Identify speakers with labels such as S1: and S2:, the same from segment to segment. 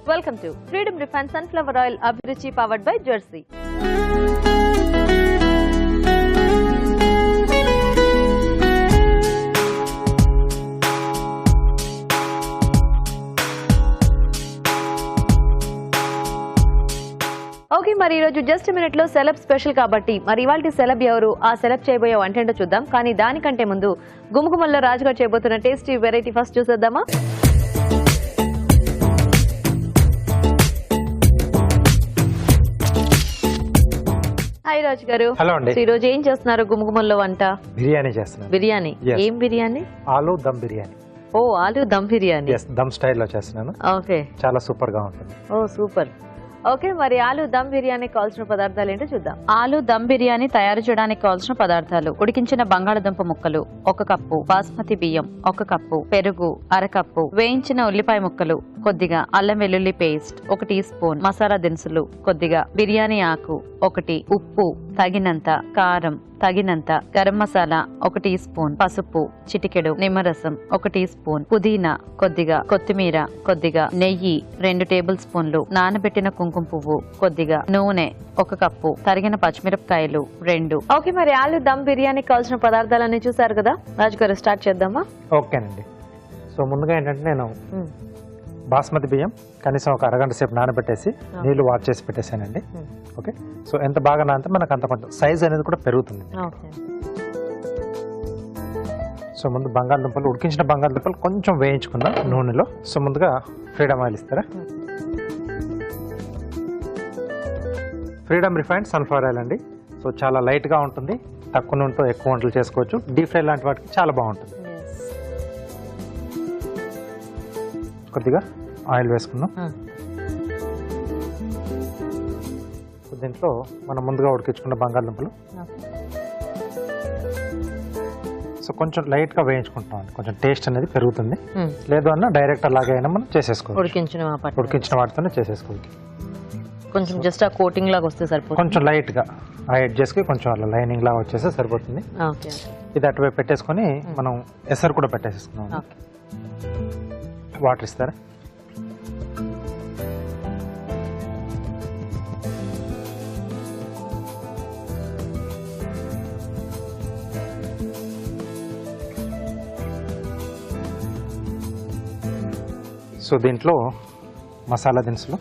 S1: Welcome to Freedom Refined Sunflower Oil Abhiruchi powered by Jersey. Okay, మరి ఈరోజు just minute లో celeb special కాబట్టి మరి ఇవాళ సెలబ్ ఎవరు, ఆ సెలబ్ చేయబోయే వంట ఏంటో చూద్దాం. కానీ దానికంటే ముందు గుమగుమల్లో రాజుగారు చేయబోతున్న టేస్టీ వెరైటీ ఫస్ట్ చూసేద్దామా. హాయ్ రాజు గారు.
S2: హలో అండి.
S1: ఈ రోజు ఏం చేస్తున్నారు గుమగుమల్లో వంట?
S2: బిర్యానీ చేస్తున్నాను.
S1: బిర్యానీ? ఏం బిర్యానీ?
S2: ఆలు దమ్ బిర్యానీ.
S1: ఓ, ఆలు దమ్ బిర్యానీ.
S2: దమ్ స్టైల్లో చేస్తున్నాను.
S1: ఓకే,
S2: చాలా సూపర్ గా ఉంటుంది.
S1: ఓ సూపర్. ఓకే, మరి ఆలు దమ్ బిర్యానీ కావాల్సిన పదార్థాలు ఏంటో చూద్దాం.
S3: ఆలు దమ్ బిర్యానీ తయారు చేయడానికి కావాల్సిన పదార్థాలు: ఉడికించిన బంగాళదుంప ముక్కలు 1 కప్పు, బాస్మతి బియ్యం 1 కప్పు, పెరుగు 1/2 కప్పు, వేయించిన ఉల్లిపాయ ముక్కలు కొద్దిగా, అల్లం వెల్లుల్లి పేస్ట్ 1 టీ స్పూన్, మసాలా దినుసులు కొద్దిగా, బిర్యానీ ఆకు 1, ఉప్పు తగినంత, కారం తగినంత, గరం మసాలా 1 టీ స్పూన్, పసుపు చిటికెడు, నిమ్మరసం 1 టీ స్పూన్, పుదీనా కొద్దిగా, కొత్తిమీర కొద్దిగా, నెయ్యి 2 టేబుల్ స్పూన్లు, నానబెట్టిన కుంకుమ పువ్వు కొద్దిగా, నూనె 1 కప్పు, తరిగిన పచ్చిమిరపకాయలు 2.
S1: ఓకే, మరి ఆలు దమ్ బిర్యానీ కావాల్సిన పదార్థాలన్నీ చూసారు కదా రాజు గారు, స్టార్ట్ చేద్దామా?
S2: ఓకేనండి. సో ముందుగా ఏంటంటే నేను బాస్మతి బియ్యం కనీసం ఒక అరగంట సేపు నానబెట్టేసి నీళ్లు వాష్ చేసి పెట్టేసానండి. ఓకే, సో ఎంత బాగా నానితే మనకు అంత కొంచెం సైజ్ అనేది కూడా పెరుగుతుంది. సో ముందు బంగాళదుంపలు, ఉడికించిన బంగాళదుంపలు కొంచెం వేయించుకుందాం నూనెలో. సో ముందుగా ఫ్రీడమ్ ఆయిల్ ఇస్తారా? ఫ్రీడమ్ రిఫైన్డ్ సన్ఫ్లవర్ ఆయిల్ అండి. సో చాలా లైట్గా ఉంటుంది, తక్కువ నూనెతో ఎక్కువ వంటలు చేసుకోవచ్చు. డీప్ ఫ్రై లాంటి వాటికి చాలా బాగుంటుంది. కొద్దిగా ఆయిల్ వేసుకుందాం. దీంట్లో మనం ముందుగా ఉడికించుకున్న బంగాళదుంపలు సో కొంచెం లైట్ గా వేయించుకుంటాం, కొంచెం టేస్ట్ అనేది పెరుగుతుంది. లేదు అన్న డైరెక్ట్ అలాగే అయినా మనం చేసేసుకోవచ్చు. ఉడికించిన వాటితోనే చేసుకోవచ్చు.
S1: కొంచెం జస్ట్ ఆ కోటింగ్ లాగా వస్తే సరిపోతుంది.
S2: కొంచెం లైట్ గా ఆ ఎడ్జెస్ కి కొంచెం అలా లైనింగ్ లాగా వచ్చేస్తే సరిపోతుంది. ఇది అటువైపు పెట్టేసుకొని మనం ఎసరు కూడా పెట్టేసుకున్నాం. వాటర్ ఇస్తారా? సో దీంట్లో మసాలా దినుసులు.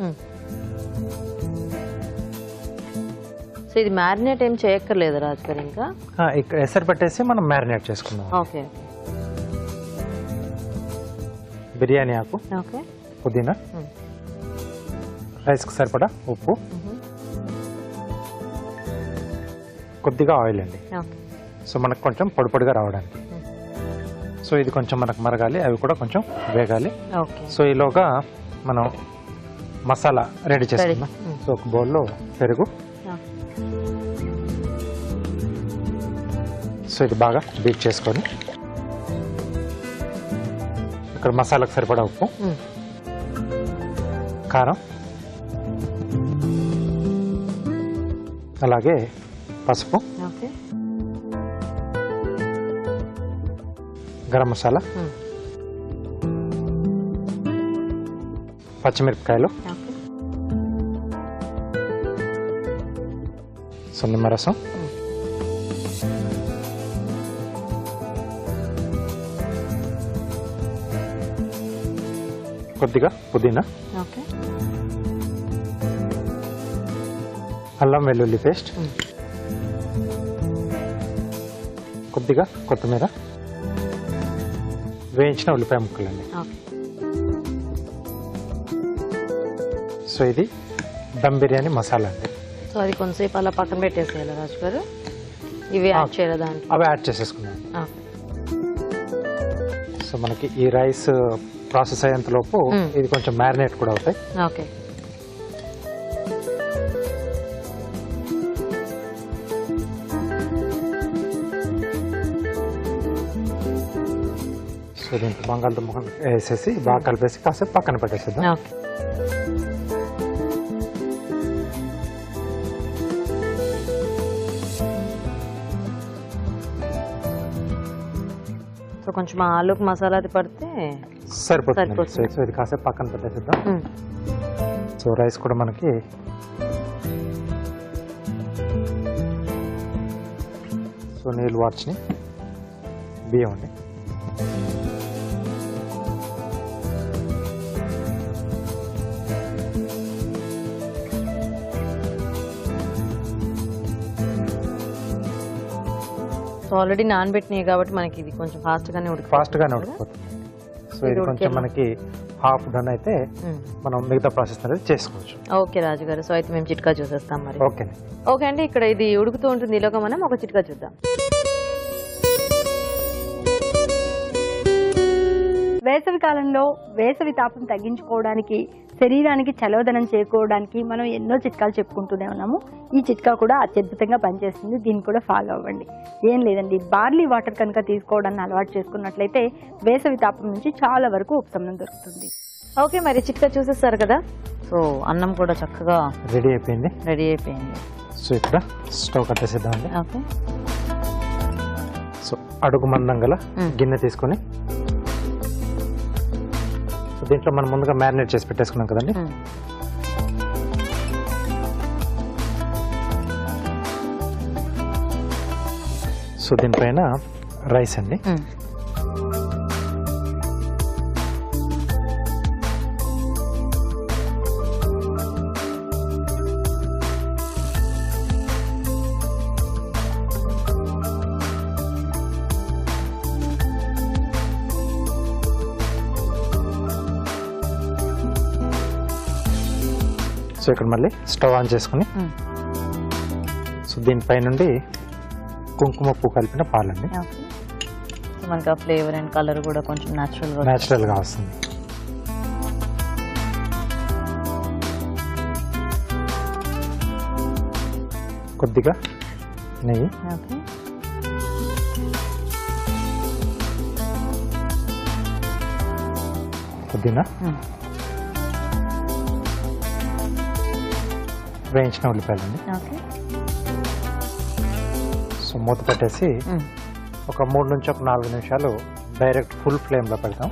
S1: సో ఇది మ్యారినేట్ ఏం చేయక్కర్లేదు రాజు గారు? ఇంకా
S2: ఇక్కడ ఎసరు పెట్టేసి మనం మ్యారినేట్ చేసుకుందాం.
S1: ఓకే.
S2: బిర్యానీ ఆకు,
S1: ఓకే,
S2: పుదీనా, రైస్కి సరిపడా ఉప్పు, కొద్దిగా ఆయిల్ అండి. సో మనకు కొంచెం పొడి పొడిగా రావడానికి. సో ఇది కొంచెం మనకు మరగాలి, అవి కూడా కొంచెం వేగాలి. సో ఈలోగా మనం మసాలా రెడీ చేసుకుందాం. సో ఒక బౌల్లో పెరుగు, సో ఇది బాగా బీట్ చేసుకొని ఇక్కడ మసాలాకు సరిపడా ఉప్పు, కారం, అలాగే పసుపు, గరం మసాలా, పచ్చిమిరపకాయలు, నిమ్మరసం, కొద్దిగా పుదీనా, అల్లం వెల్లుల్లి పేస్ట్, కొద్దిగా కొత్తిమీర, వేయించిన ఉల్లిపాయ ముక్కలండి. సో ఇది దమ్ బిర్యానీ మసాలా అండి.
S1: సో అది కొంతసేపు అలా పక్కన పెట్టేసేయాలి రాజు గారు. ఇవి యాడ్ చేయాలి దాంట్లో? అవి
S2: యాడ్ చేసేసుకున్నాం. సో మనకి ఈ రైస్ ప్రాసెస్ అయ్యేంత లోపు ఇది కొంచెం మ్యారినేట్ కూడా అవుతాయి.
S1: ఓకే.
S2: సో దీంట్లో బంగాళదుంప వేసేసి బాగా కలిపేసి కాసేపు పక్కన పెట్టేసేద్దాం.
S1: సో కొంచెం ఆలుకు మసాలా అది పడితే
S2: సరిపోతుంది. సో ఇది కాసేపు పక్కన పెట్టేసేద్దాం. సో రైస్ కూడా మనకి సో నీళ్ళు వార్చిని బియ్యం అండి.
S1: సో ఆల్రెడీ నానబెట్టినాయి కాబట్టి మనకి ఇది కొంచెం ఫాస్ట్గానే
S2: ఉడికిపోతుంది. సో ఇది కొంచెం మనకి హాఫ్ డన్ అయితే మనం మిగతా ప్రాసెస్ అనేది చేసుకోవచ్చు.
S1: ఓకే రాజు గారు, సో అయితే మేము చిట్కా చూసేస్తాం మరి.
S2: ఓకే
S1: ఓకే అండి, ఇక్కడ ఇది ఉడుకుతూ ఉంటుంది. ఈలోగా మనం ఒక చిట్కా చూద్దాం.
S4: వేసవి కాలంలో వేసవి తాపం తగ్గించుకోవడానికి, శరీరానికి చలవదనం చేకూరడానికి మనం ఎన్నో చిట్కాలు చెప్పుకుంటూనే ఉన్నాము. ఈ చిట్కా కూడా అత్యద్భుతంగా పనిచేస్తుంది. దీన్ని కూడా ఫాలో అవ్వండి. ఏం లేదండి, బార్లీ వాటర్ కనుక తీసుకోవడాన్ని అలవాటు చేసుకున్నట్లయితే వేసవి తాపం నుంచి చాలా వరకు ఉపశమనం దొరుకుతుంది.
S1: ఓకే, మరి చిట్కా చూసేస్తారు కదా. సో అన్నం కూడా చక్కగా
S2: రెడీ అయిపోయింది. సో ఇక్కడ స్టవ్ కట్టేసేద్దామండి.
S1: ఓకే,
S2: సో అడుగు మందం గల గిన్నె తీసుకొని దీంట్లో మనం ముందుగా మ్యారినేట్ చేసి పెట్టేసుకున్నాం కదండి. సో దీనిపైన రైస్ అండి. సో ఇక్కడ మళ్ళీ స్టవ్ ఆన్ చేసుకుని సో దీనిపై నుండి కుంకుమ పువ్వు కలిపిన పాలండి.
S1: మనకి ఆ ఫ్లేవర్ అండ్ కలర్ కూడా కొంచెం
S2: న్యాచురల్గా వస్తుంది. కొద్దిగా నెయ్యి, పుదీనా, వేయించిన ఉల్లిపాయలండి. సో మూత పెట్టేసి ఒక 3 నుంచి 4 నిమిషాలు డైరెక్ట్ ఫుల్ ఫ్లేమ్లో పెడతాం.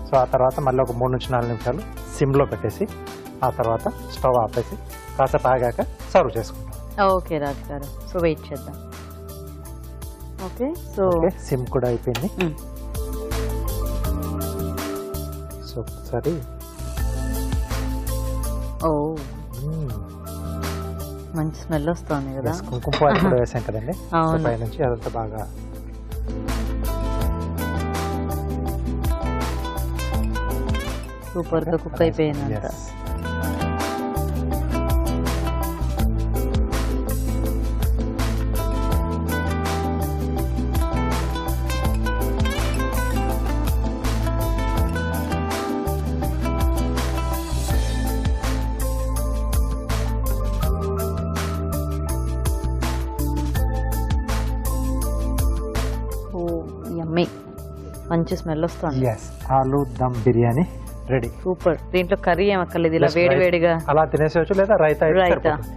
S2: సో ఆ తర్వాత మళ్ళీ ఒక 3 నుంచి 4 నిమిషాలు సిమ్లో పెట్టేసి ఆ తర్వాత స్టవ్ ఆపేసి కాసేపు ఆగాక సర్వ్ చేసుకుంటాం.
S1: ఓకే రాజు గారు, సో వెయిట్ చేద్దాం. ఓకే, సో
S2: సిమ్ కూడా అయిపోయింది. సో ఒకసారి
S1: మంచి స్మెల్ వస్తుంది కదా.
S2: కుంకుమ పువ్వు కూడా వేసాం కదండి. పై నుంచి అదంతా బాగా
S1: సూపర్ గా కుక్ అయిపోయింది అంతా. మంచి స్మెల్ వస్తుంది.
S2: ఆలు దమ్ బిర్యానీ రెడీ.
S1: సూపర్. దీంట్లో కర్రీ ఏమక్కర్లేదు, ఇలా వేడి వేడిగా
S2: అలా తినేసేవచ్చు, లేదా రైతా.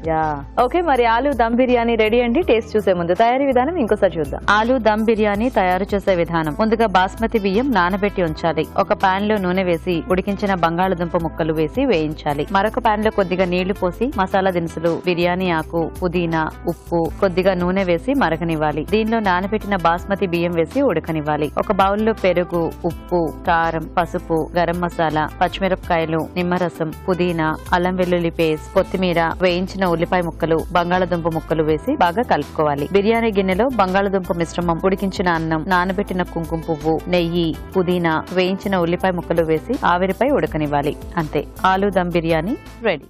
S1: యా, ఓకే, మరి ఆలు దమ్ బిర్యానీ రెడీ అండి. టేస్ట్ చూసే ముందు తయారీ విధానం ఇంకోసారి చూద్దాం.
S3: ఆలు దమ్ బిర్యానీ తయారు చేసే విధానం. ముందుగా బాస్మతి బియ్యం నానబెట్టి ఉంచాలి. ఒక పాన్ లో నూనె వేసి ఉడికించిన బంగాళదుంప ముక్కలు వేసి వేయించాలి. మరొక పాన్ లో కొద్దిగా నీళ్లు పోసి మసాలా దినుసులు, బిర్యానీ ఆకు, పుదీనా, ఉప్పు, కొద్దిగా నూనె వేసి మరగనివ్వాలి. దీనిలో నానబెట్టిన బాస్మతి బియ్యం వేసి ఉడకనివ్వాలి. ఒక బౌల్లో పెరుగు, ఉప్పు, కారం, పసుపు, గరం మసాలా, పచ్చిమిరపకాయలు, నిమ్మరసం, పుదీనా, అల్లం వెల్లుల్లి పేస్ట్, కొత్తిమీర, వేయించిన ఉల్లిపాయ ముక్కలు, బంగాళదుంప ముక్కలు వేసి బాగా కలుపుకోవాలి. బిర్యానీ గిన్నెలో బంగాళదుంప మిశ్రమం, ఉడికించిన అన్నం, నానబెట్టిన కుంకుమ పువ్వు, నెయ్యి, పుదీనా, వేయించిన ఉల్లిపాయ ముక్కలు వేసి ఆవిరిపై ఉడకనివ్వాలి. అంతే, ఆలు దమ్ బిర్యానీ రెడీ.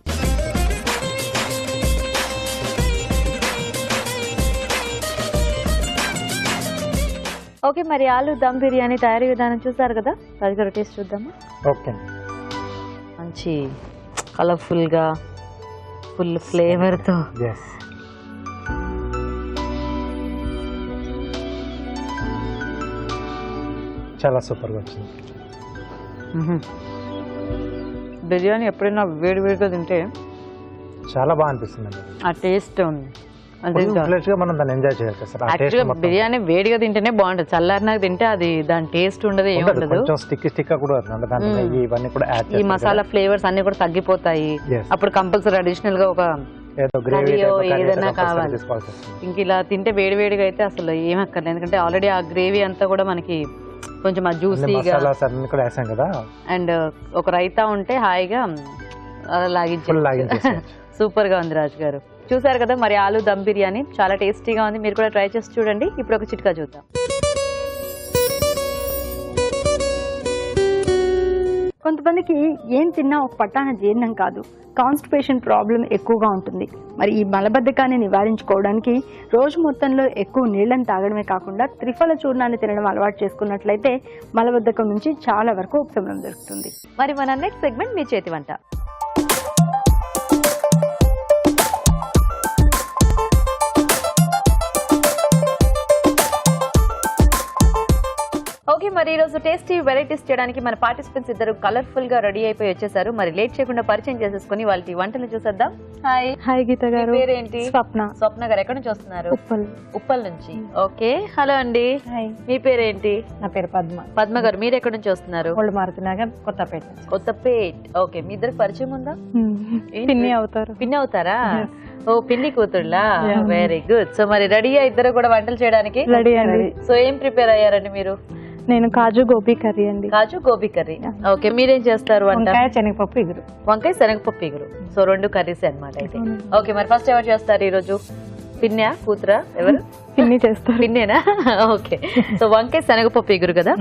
S1: ఓకే, మరి ఆలు దమ్ బిర్యానీ తయారీ విధానం చూసారు కదా. రాజుగారు టేస్ట్ చూద్దామా.
S2: ఓకే,
S1: మంచి కలర్ఫుల్ గా ఫుల్ ఫ్లేవర్ తో
S2: చాలా సూపర్గా వచ్చింది.
S1: బిర్యానీ ఎప్పుడైనా వేడి వేడిగా తింటే
S2: చాలా బాగా అనిపిస్తుంది.
S1: ఆ టేస్ట్
S2: ఫ్రెష్ గా మనం దాన్ని ఎంజాయ్ చేయొచ్చు సార్. ఆ టేస్ట్
S3: యాక్చువల్గా
S2: మొత్తం
S3: బిర్యానీ వేడిగా తింటేనే బాగుంటది, చల్లారినాక తింటే అది దాని టేస్ట్ ఉండదు, ఏమి
S2: ఉండదు.
S3: ఉండదు.
S2: కొంచెం స్టిక్ కూడా అంటే దాంట్లో నెయ్యి ఇవన్నీ కూడా యాడ్
S3: ఈ మసాలా ఫ్లేవర్స్ అన్ని కూడా తగ్గిపోతాయి.
S2: Yes.
S3: అప్పుడు కంపల్సరీ అడిషనల్ గా ఒక
S2: ఏదో గ్రేవీ
S3: కర్రీయో ఏదైనా కావాలి.
S2: తీసుకోవాల్సి వస్తుంది.
S3: ఇంక ఇలా తింటే వేడివేడిగా అయితే అసలు ఏమక్కర్లేదు, ఎందుకంటే ఆల్రెడీ ఆ గ్రేవీ అంతా కూడా మనకి కొంచెం ఆ జ్యూసీగా
S2: మసాలాస్ అన్ని కూడా వేసాం కదా,
S3: అండ్ ఒక రైతా ఉంటే హాయిగా అలా
S2: ఫుల్
S3: లాగించే
S2: లాగించేసేయచ్చు.
S3: సూపర్ గా ఉంది రాజు గారు. చూసారు కదా మరి ఆలు దమ్ బిర్యానీ చాలా టేస్టీగా ఉంది, మీరు కూడా ట్రై చేసి చూడండి. ఇప్పుడు ఒక చిట్కా చూద్దాం.
S4: కొంతమందికి ఏం తిన్నా ఒక పట్టాన జీర్ణం కాదు, కాన్స్టిపేషన్ ప్రాబ్లం ఎక్కువగా ఉంటుంది. మరి ఈ మలబద్ధకాన్ని నివారించుకోవడానికి రోజు మొత్తంలో ఎక్కువ నీళ్లను తాగడమే కాకుండా త్రిఫల చూర్ణాన్ని తినడం అలవాటు చేసుకున్నట్లయితే మలబద్ధకం నుంచి చాలా వరకు ఉపశమనం దొరుకుతుంది.
S1: మరి మన నెక్స్ట్ సెగ్మెంట్ మీ చేతి వంట. ఓకే, మరి ఈ రోజు టేస్టీ వెరైటీస్ చేయడానికి మన పార్టిసిపెంట్స్ ఇద్దరు కలర్ఫుల్ గా రెడీ అయిపోయి వచ్చేసారు. మరి లేట్ చేయకుండా పరిచయం చేసేసుకుని వాళ్ళ వంటలు చూసేద్దాం. హాయ్.
S4: హాయ్ గీత గారు.
S1: మీ పేరేంటి?
S4: స్వప్న.
S1: స్వప్న గారు ఎక్కడి నుంచి వస్తున్నారు?
S4: ఉప్పల్.
S1: ఉప్పల్ నుంచి. ఓకే, హలో అండి.
S4: హాయ్.
S1: మీ పేరేంటి?
S4: నా పేరు పద్మ.
S1: పద్మ గారు మీరు ఎక్కడి నుంచి వస్తున్నారు?
S4: ఓల్డ్ మారుతినగర్, కొత్తపేట.
S1: కొత్తపేట్. ఓకే, మీ ఇద్దరు పరిచయం ఉందా? ఏంటి?
S4: పిన్ని అవుతారు.
S1: పిన్ని అవుతారా? ఓ పిన్ని కూతుళ్ళా, వెరీ గుడ్. సో మరి రెడీ ఇద్దరు కూడా వంటలు చేయడానికి?
S4: రెడీ అండి.
S1: సో ఏం ప్రిపేర్ అయ్యారండి మీరు?
S4: నేను కాజు గోబీ కర్రీ అండి.
S1: కాజు గోబీ కర్రీ. ఓకే, మీరేం చేస్తారు వంట?
S4: వంకాయ శనగపప్పు ఇగురు.
S1: వంకాయ శనగపప్పు ఇగురు. సో రెండు కర్రీస్ అన్నమాట అయితే. ఓకే, మరి ఫస్ట్ ఎవరు చేస్తారు ఈ రోజు? పిన్యా కూతురా ఎవరు?
S4: పిన్ని చేస్తారు.
S1: పిన్నేనా? ఓకే, సో వంకాయ శనగపప్పు ఇగురు కదా.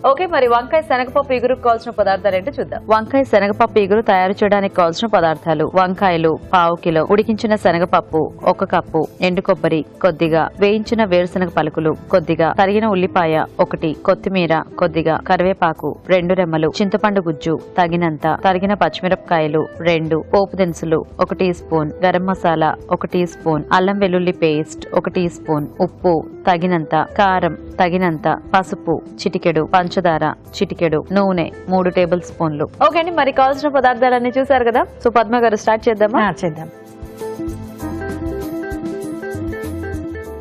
S1: ఓకే, మరి వంకాయ శనగపప్పు ఇగురుకు కావాల్సిన పదార్థాలు ఏంటో చూద్దాం.
S3: వంకాయ శనగపప్పు ఇగురు తయారు చేయడానికి కావాల్సిన పదార్థాలు: వంకాయలు పావు కిలో, ఉడికించిన శనగపప్పు 1 కప్పు, ఎండు కొబ్బరి కొద్దిగా, వేయించిన వేరుశనగ పలుకులు కొద్దిగా, తరిగిన ఉల్లిపాయ 1, కొత్తిమీర కొద్దిగా, కరివేపాకు 2 రెమ్మలు, చింతపండు గుజ్జు తగినంత, తరిగిన పచ్చిమిరపకాయలు 2, పోపు దినుసులు 1 teaspoon, garam masala 1 teaspoon, అల్లం వెల్లుల్లి పేస్ట్ 1 టీ స్పూన్, ఉప్పు తగినంత, కారం తగినంత, పసుపు చిటికెడు, పంచదార చిటికెడు, నూనె 3 టేబుల్ స్పూన్లు.
S1: ఓకే అండి, మరి కావాల్సిన పదార్థాలన్నీ చూసారు కదా. సో పద్మ గారు స్టార్ట్ చేద్దామా?
S4: చేద్దాం.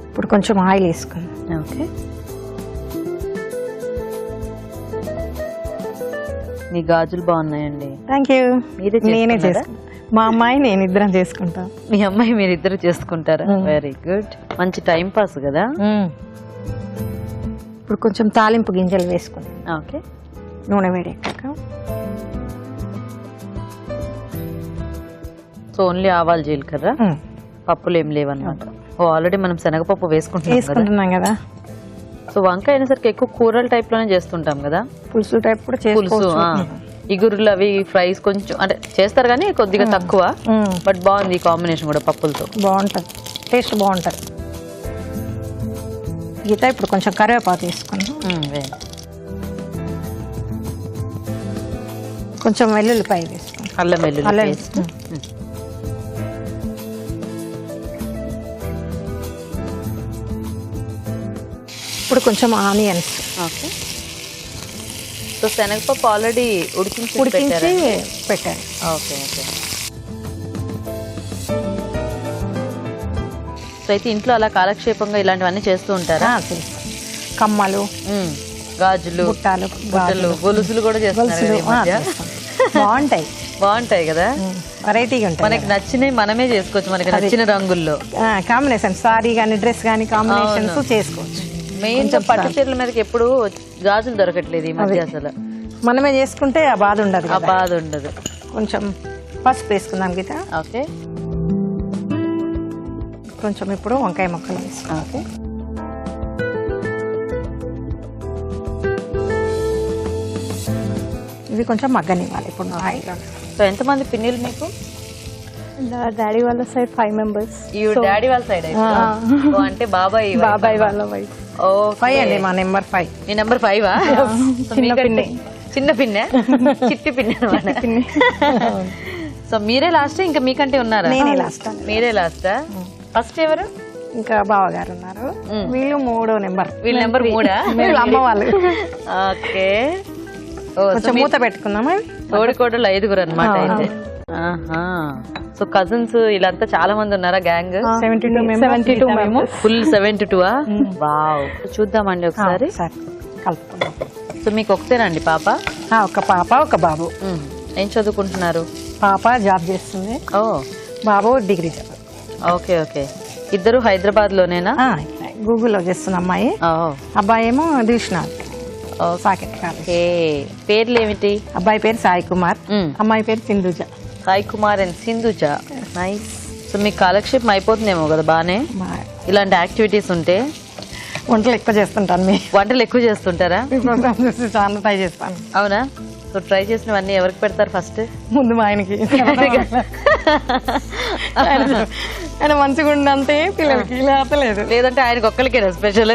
S4: ఇప్పుడు కొంచెం ఆయిల్ వేసుకుందాం.
S1: ఓకే, మీ గాజులు బాగున్నాయండి.
S4: Thank you.
S1: మీరే
S4: నేనే
S1: చేసుకున్నారా?
S4: చేసుకుంటా. మా అమ్మాయి నేను ఇద్దరం చేసుకుంటాం.
S1: మీ అమ్మాయి మీరు ఇద్దరు చేసుకుంటారా? వెరీ గుడ్, మంచి టైం పాస్ కదా.
S4: ఇప్పుడు కొంచెం తాలింపు గింజలు వేసుకుందాం.
S1: ఓకే,
S4: నూనె వేడెక్కాక
S3: సో ఓన్లీ ఆవాలు జీలకర్ర, పప్పులు ఏం లేవన్నమాట. ఓ ఆల్రెడీ మనం శనగపప్పు వేసుకుంటున్నాం కదా.
S4: వేసుకుంటున్నాం కదా.
S3: సో వంకాయ అయినసరికి ఎక్కువ కూరల టైప్ లోనే చేస్తుంటాం కదా.
S4: పులుసు టైప్ కూడా
S3: పులుసు
S4: చేసుకోవచ్చు.
S3: ఇగురులు అవి ఫ్రైస్ కొంచెం అంటే చేస్తారు కానీ కొద్దిగా తక్కువ, బట్ బాగుంది ఈ కాంబినేషన్ కూడా పప్పులతో.
S4: బాగుంటుంది, టేస్ట్ బాగుంటుంది. గీత ఇప్పుడు కొంచెం కరివేపాకు తీసుకున్నాం. కొంచెం వెల్లుల్లిపాయ వేసుకున్నాం.
S3: అల్లం వెల్లుల్లి
S4: అల్లం.
S3: పేస్ట్.
S4: ఇప్పుడు కొంచెం ఆనియన్స్
S3: ఓకే, సో శనగపప్పు ఆల్రెడీ ఉడికించి
S4: ఉడికించి పెట్టాను.
S3: Okay okay. సో అయితే ఇంట్లో అలా కాలక్షేపంగా ఇలాంటివన్నీ చేస్తూ ఉంటారా?
S4: తెలుసు. కమ్మలు,
S3: గాజులు,
S4: బుట్టాలు,
S3: బుట్టలు, గొలుసులు కూడా చేస్తున్నారు కదా ఈ మధ్య.
S4: బాగుంటాయి.
S3: బాగుంటాయి కదా,
S4: వెరైటీగా ఉంటాయి.
S3: మనకి నచ్చినవి మనమే చేసుకోవచ్చు, మనకి నచ్చిన రంగుల్లో.
S4: కాంబినేషన్ సారీ కానీ డ్రెస్ కానీ కాంబినేషన్స్ చేసుకోవచ్చు.
S3: మెయిన్ పట్టు చీరల మీదకి ఎప్పుడు గాజులు దొరకట్లేదు ఈ మధ్య అసలు.
S4: మనమే చేసుకుంటే ఆ బాధ ఉండదు
S3: ఆ బాధ ఉండదు.
S4: కొంచెం పసుపు వేసుకుందాం గీత.
S3: ఓకే,
S4: కొంచెం ఇప్పుడు వంకాయ ముక్కలు వేసుకుందాం.
S3: ఓకే,
S4: ఇవి కొంచెం మగ్గనివ్వాలి ఇప్పుడు ఆయిల్.
S3: సో ఎంతమంది పిన్నిలు మీకు?
S4: డాడీ వాళ్ళ సైడ్ 5 members.
S3: ఈ డాడీ వాళ్ళ సైడ్ అంటే బాబాయ్
S4: వాళ్ళ వైఫ్.
S3: ఓ
S4: 5 అండి, మా నెంబర్ 5.
S3: మీ నెంబర్ 5 చిన్న పిన్నె, చిట్టి పిన్నె అనమాట. సో మీరే లాస్ట్, ఇంకా మీకంటే ఉన్నారా?
S4: నేనే లాస్ట్.
S3: మీరే లాస్టా? ఫస్ట్ ఎవరు?
S4: ఇంకా బావగారు ఉన్నారు. వీళ్ళు 3వ నెంబర్.
S3: వీళ్ళ నెంబర్ 3ఆ?
S4: వీళ్ళు అమ్మ వాళ్ళు.
S3: ఓకే,
S4: కొంచెం మూత పెట్టుకుందామా?
S3: తోడికోడలు 5గురు అనమాట అయితే. సో కజిన్స్ వీళ్ళంతా చాలా మంది ఉన్నారా గ్యాంగ్?
S4: 72 members.
S3: ఫుల్ 72. వావ్, చూద్దామండి ఒకసారి.
S4: కలుపుకుందాం.
S3: సో మీకు ఒకటేనండి పాప?
S4: ఒక పాప ఒక బాబు.
S3: ఏం చదువుకుంటున్నారు?
S4: పాప జాబ్ చేస్తుంది,
S3: ఓ
S4: బాబు డిగ్రీ జాబ్.
S3: Okay okay. ఇద్దరు హైదరాబాద్ లోనేనా?
S4: గూగుల్లో చేస్తున్న అమ్మాయి, అబ్బాయి ఏమో దిల్షనాథ్ సాకెట్ కాలేజ్.
S3: ఓకే, పేర్లు ఏమిటి?
S4: అబ్బాయి పేరు సాయి కుమార్, అమ్మాయి పేరు Sindhuja.
S3: Sai Kumar and Sindhuja. Nice. So మీకు కాలక్షేపం అయిపోతుందేమో కదా బానే ఇలాంటి యాక్టివిటీస్ ఉంటే?
S4: వంటలు ఎక్కువ చేస్తుంటాను.
S3: వంటలు ఎక్కువ చేస్తుంటారా?
S4: ప్రోగ్రామ్ చూసి చాలా ట్రై చేస్తాను.
S3: అవునా? సో ట్రై చేసినవన్నీ ఎవరికి పెడతారు ఫస్ట్?
S4: ముందు మా ఆయనకి. ఆయన మంచిగా ఉండంతే పిల్లలకి లేకపోలేదు.
S3: లేదంటే ఆయనకు ఒక్కరికేనా స్పెషల్?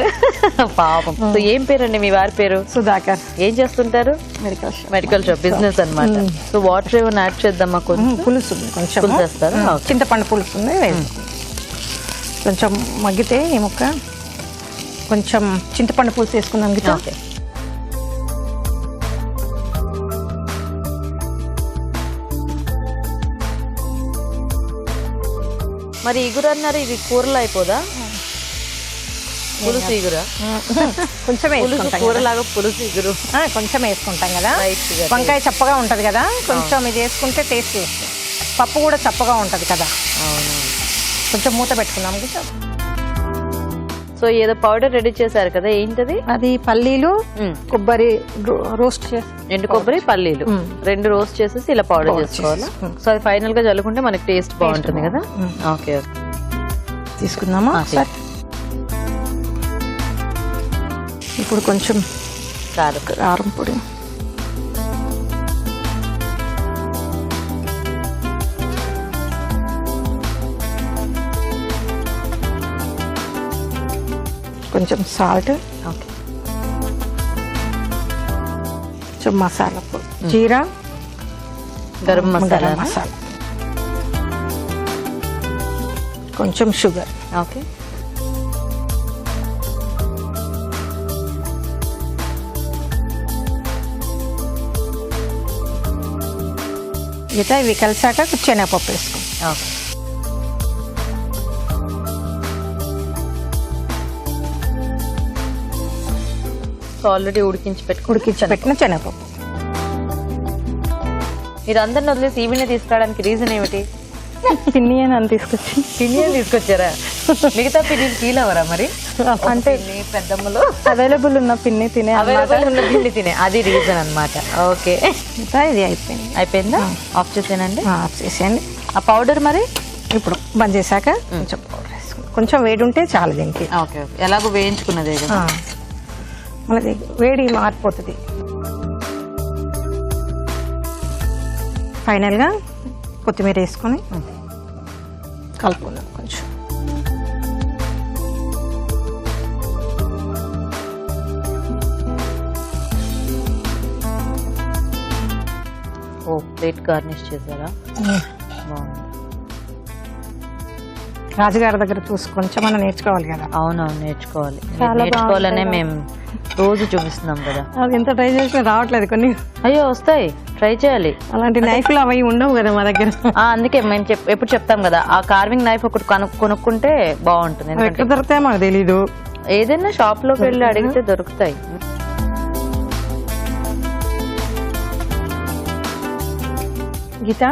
S3: పాపం. సో ఏం పేరండి మీ వారి పేరు?
S4: సుధాకర్.
S3: ఏం చేస్తుంటారు? మెడికల్ షాప్, బిజినెస్ అన్నమాట. సో వాటర్ ఏమైనా యాడ్ చేద్దామా? కొంచెం
S4: పులుసు ఉంది, కొంచెం
S3: పులుసు వేస్తారా?
S4: చింతపండు పులుసు ఉంది, కొంచెం మగ్గితే ఈ ముక్క కొంచెం చింతపండు పులుసు వేసుకుందాం గిట్ట.
S3: ఓకే. మరి ఈగురు అన్నారు, ఇది కూరలో అయిపోదా? పులుసు ఈగురా?
S4: కొంచెం
S3: కూరలాగా పులుసు ఈగురు
S4: కొంచెం వేసుకుంటాం కదా. వంకాయ చప్పగా ఉంటది కదా, కొంచెం ఇది వేసుకుంటే టేస్ట్ వస్తుంది. పప్పు కూడా చప్పగా ఉంటది కదా.
S3: అవును.
S4: కొంచెం మూత పెట్టుకున్నాం కదా.
S3: సో ఏదో పౌడర్ రెడీ చేశారు కదా, ఏంటది?
S4: అది పల్లీలు, కొబ్బరి రోస్ట్ చేసి,
S3: ఎండు కొబ్బరి పల్లీలు రెండు రోస్ట్ చేసేసి ఇలా పౌడర్ చేసుకోవాలి. సో అది ఫైనల్ గా చల్లుకుంటే మనకి టేస్ట్ బాగుంటుంది కదా. ఓకే ఓకే,
S4: తీసుకుందామా? ఇప్పుడు కొంచెం కారం పొడి, కొంచెం సాల్ట్, కొంచెం మసాలా పొడి, జీరా,
S3: గరం మసాలా,
S4: కొంచెం షుగర్.
S3: ఓకే.
S4: మిగతా ఇవి కలిసాక శనగపప్పు వేసుకోండి.
S3: ఓకే. ఆల్రెడీ ఉడికించి
S4: పెట్టిన శనగపప్పు.
S3: మీరు అందరిని వదిలేసి ఈవినే తీసుకురావడానికి రీజన్ ఏమిటి?
S4: పిన్ని అని తీసుకొచ్చి.
S3: పిన్ని తీసుకొచ్చారా? మిగతా పిన్నిని ఫీల్ అవరా మరి? అంటే పెద్దమ్మలో
S4: అవైలబుల్ ఉన్న పిన్ని తినే,
S3: అవైలబుల్ ఉన్న పిన్ని తినే, అది రీజన్ అన్నమాట. ఓకే.
S4: ఇది అయిపోయింది.
S3: అయిపోయిందా? ఆఫ్ చేసేనండి.
S4: ఆఫ్ చేసేయండి.
S3: ఆ పౌడర్ మరి
S4: ఇప్పుడు బంద్ చేశాక కొంచెం పౌడర్ వేసుకోండి. కొంచెం వేడి ఉంటే చాలు దీనికి.
S3: Okay okay. ఎలాగో వేయించుకున్నదే కదా,
S4: మళ్ళీ వేడి మారిపోతుంది. ఫైనల్గా కొత్తిమీర వేసుకొని కలుపుకుందాం కొంచెం.
S3: ఓ ప్లేట్ గార్నిష్ చేశారా? బాగుంది.
S4: రాజుగారి దగ్గర చూసి కొంచెం మనం నేర్చుకోవాలి కదా.
S3: అవునవును, నేర్చుకోవాలి. నేర్చుకోవాలనే మేము రోజు చూపిస్తున్నాం కదా.
S4: అది ఎంత ట్రై చేసినా రావట్లేదు కొన్ని.
S3: అయ్యో వస్తాయి, ట్రై చేయాలి.
S4: అలాంటి నైఫ్లు అవి ఉండవు కదా మా దగ్గర.
S3: అందుకే మేము ఎప్పుడు చెప్తాం కదా, ఆ కార్వింగ్ నైఫ్ ఒకటి కొనుక్కుంటే బాగుంటుంది.
S4: ఎక్కడ దొరుకుతాయి మాకు తెలీదు.
S3: ఏదైనా షాప్ లోకి వెళ్ళి అడిగితే దొరుకుతాయి.
S4: గీత,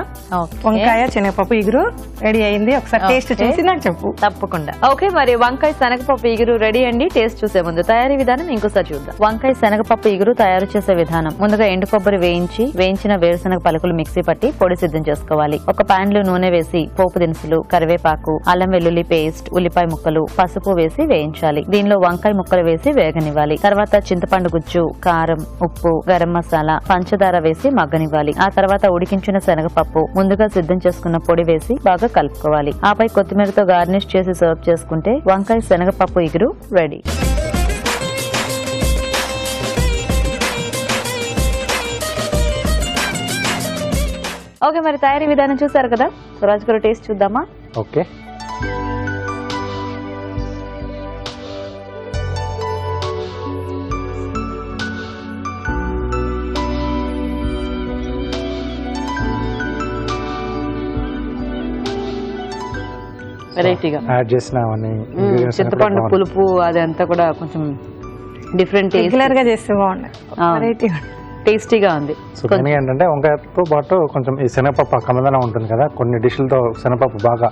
S4: వంకాయ శనగపప్పు ఇగురు రెడీ అయింది. ఒకసారి టేస్ట్ చూసి నాకు చెప్పు.
S3: తప్పకుండా. ఓకే, మరి వంకాయ శనగపప్పు ఇగురు రెడీ అండి. టేస్ట్ చూసే ముందు తయారీ విధానం ఇంకోసారి చూద్దాం. వంకాయ శనగపప్పు ఇగురు తయారు చేసే విధానం: ముందుగా ఎండు కొబ్బరి వేయించిన వేరుశనగ పలుకులు మిక్సీ పట్టి పొడి సిద్ధం చేసుకోవాలి. ఒక పాన్ లో నూనె వేసి పోపు దినుసులు, కరివేపాకు, అల్లం వెల్లుల్లి పేస్ట్, ఉల్లిపాయ ముక్కలు, పసుపు వేసి వేయించాలి. దీనిలో వంకాయ ముక్కలు వేసి వేగనివ్వాలి. తర్వాత చింతపండు గుజ్జు, కారం, ఉప్పు, గరం మసాలా, పంచదార వేసి మగ్గనివ్వాలి. ఆ తర్వాత ఉడికించిన శనగపప్పు, ముందుగా సిద్ధం చేసుకున్న పొడి వేసి బాగా కలుపుకోవాలి. ఆపై కొత్తిమీరతో గార్నిష్ చేసి సర్వ్ చేసుకుంటే వంకాయ శనగపప్పు ఇగురు రెడీ. ఓకే, మరి తయారీ విధానం చూసారు కదా. రాజు గారు టేస్ట్ చూద్దామా?
S2: ఓకే.
S3: వెరైటీగా
S2: యాడ్ చేసిన అవన్నీ ingredients అన్ని కూడా
S3: చింతపండు
S2: బాగున్నాయి.
S3: పులుపు అదంతా కూడా కొంచెం డిఫరెంట్
S4: రెగ్యులర్ గా చేస్తే బాగుంది వెరైటీ.
S3: టేస్టీగా ఉంది.
S2: సో మెయిన్ ఏంటంటే వంకాయతో పాటు కొంచెం ఈ శనగపప్పు ఆ కమ్మదనం ఉంటుంది కదా, కొన్ని డిష్లతో శనగపప్పు బాగా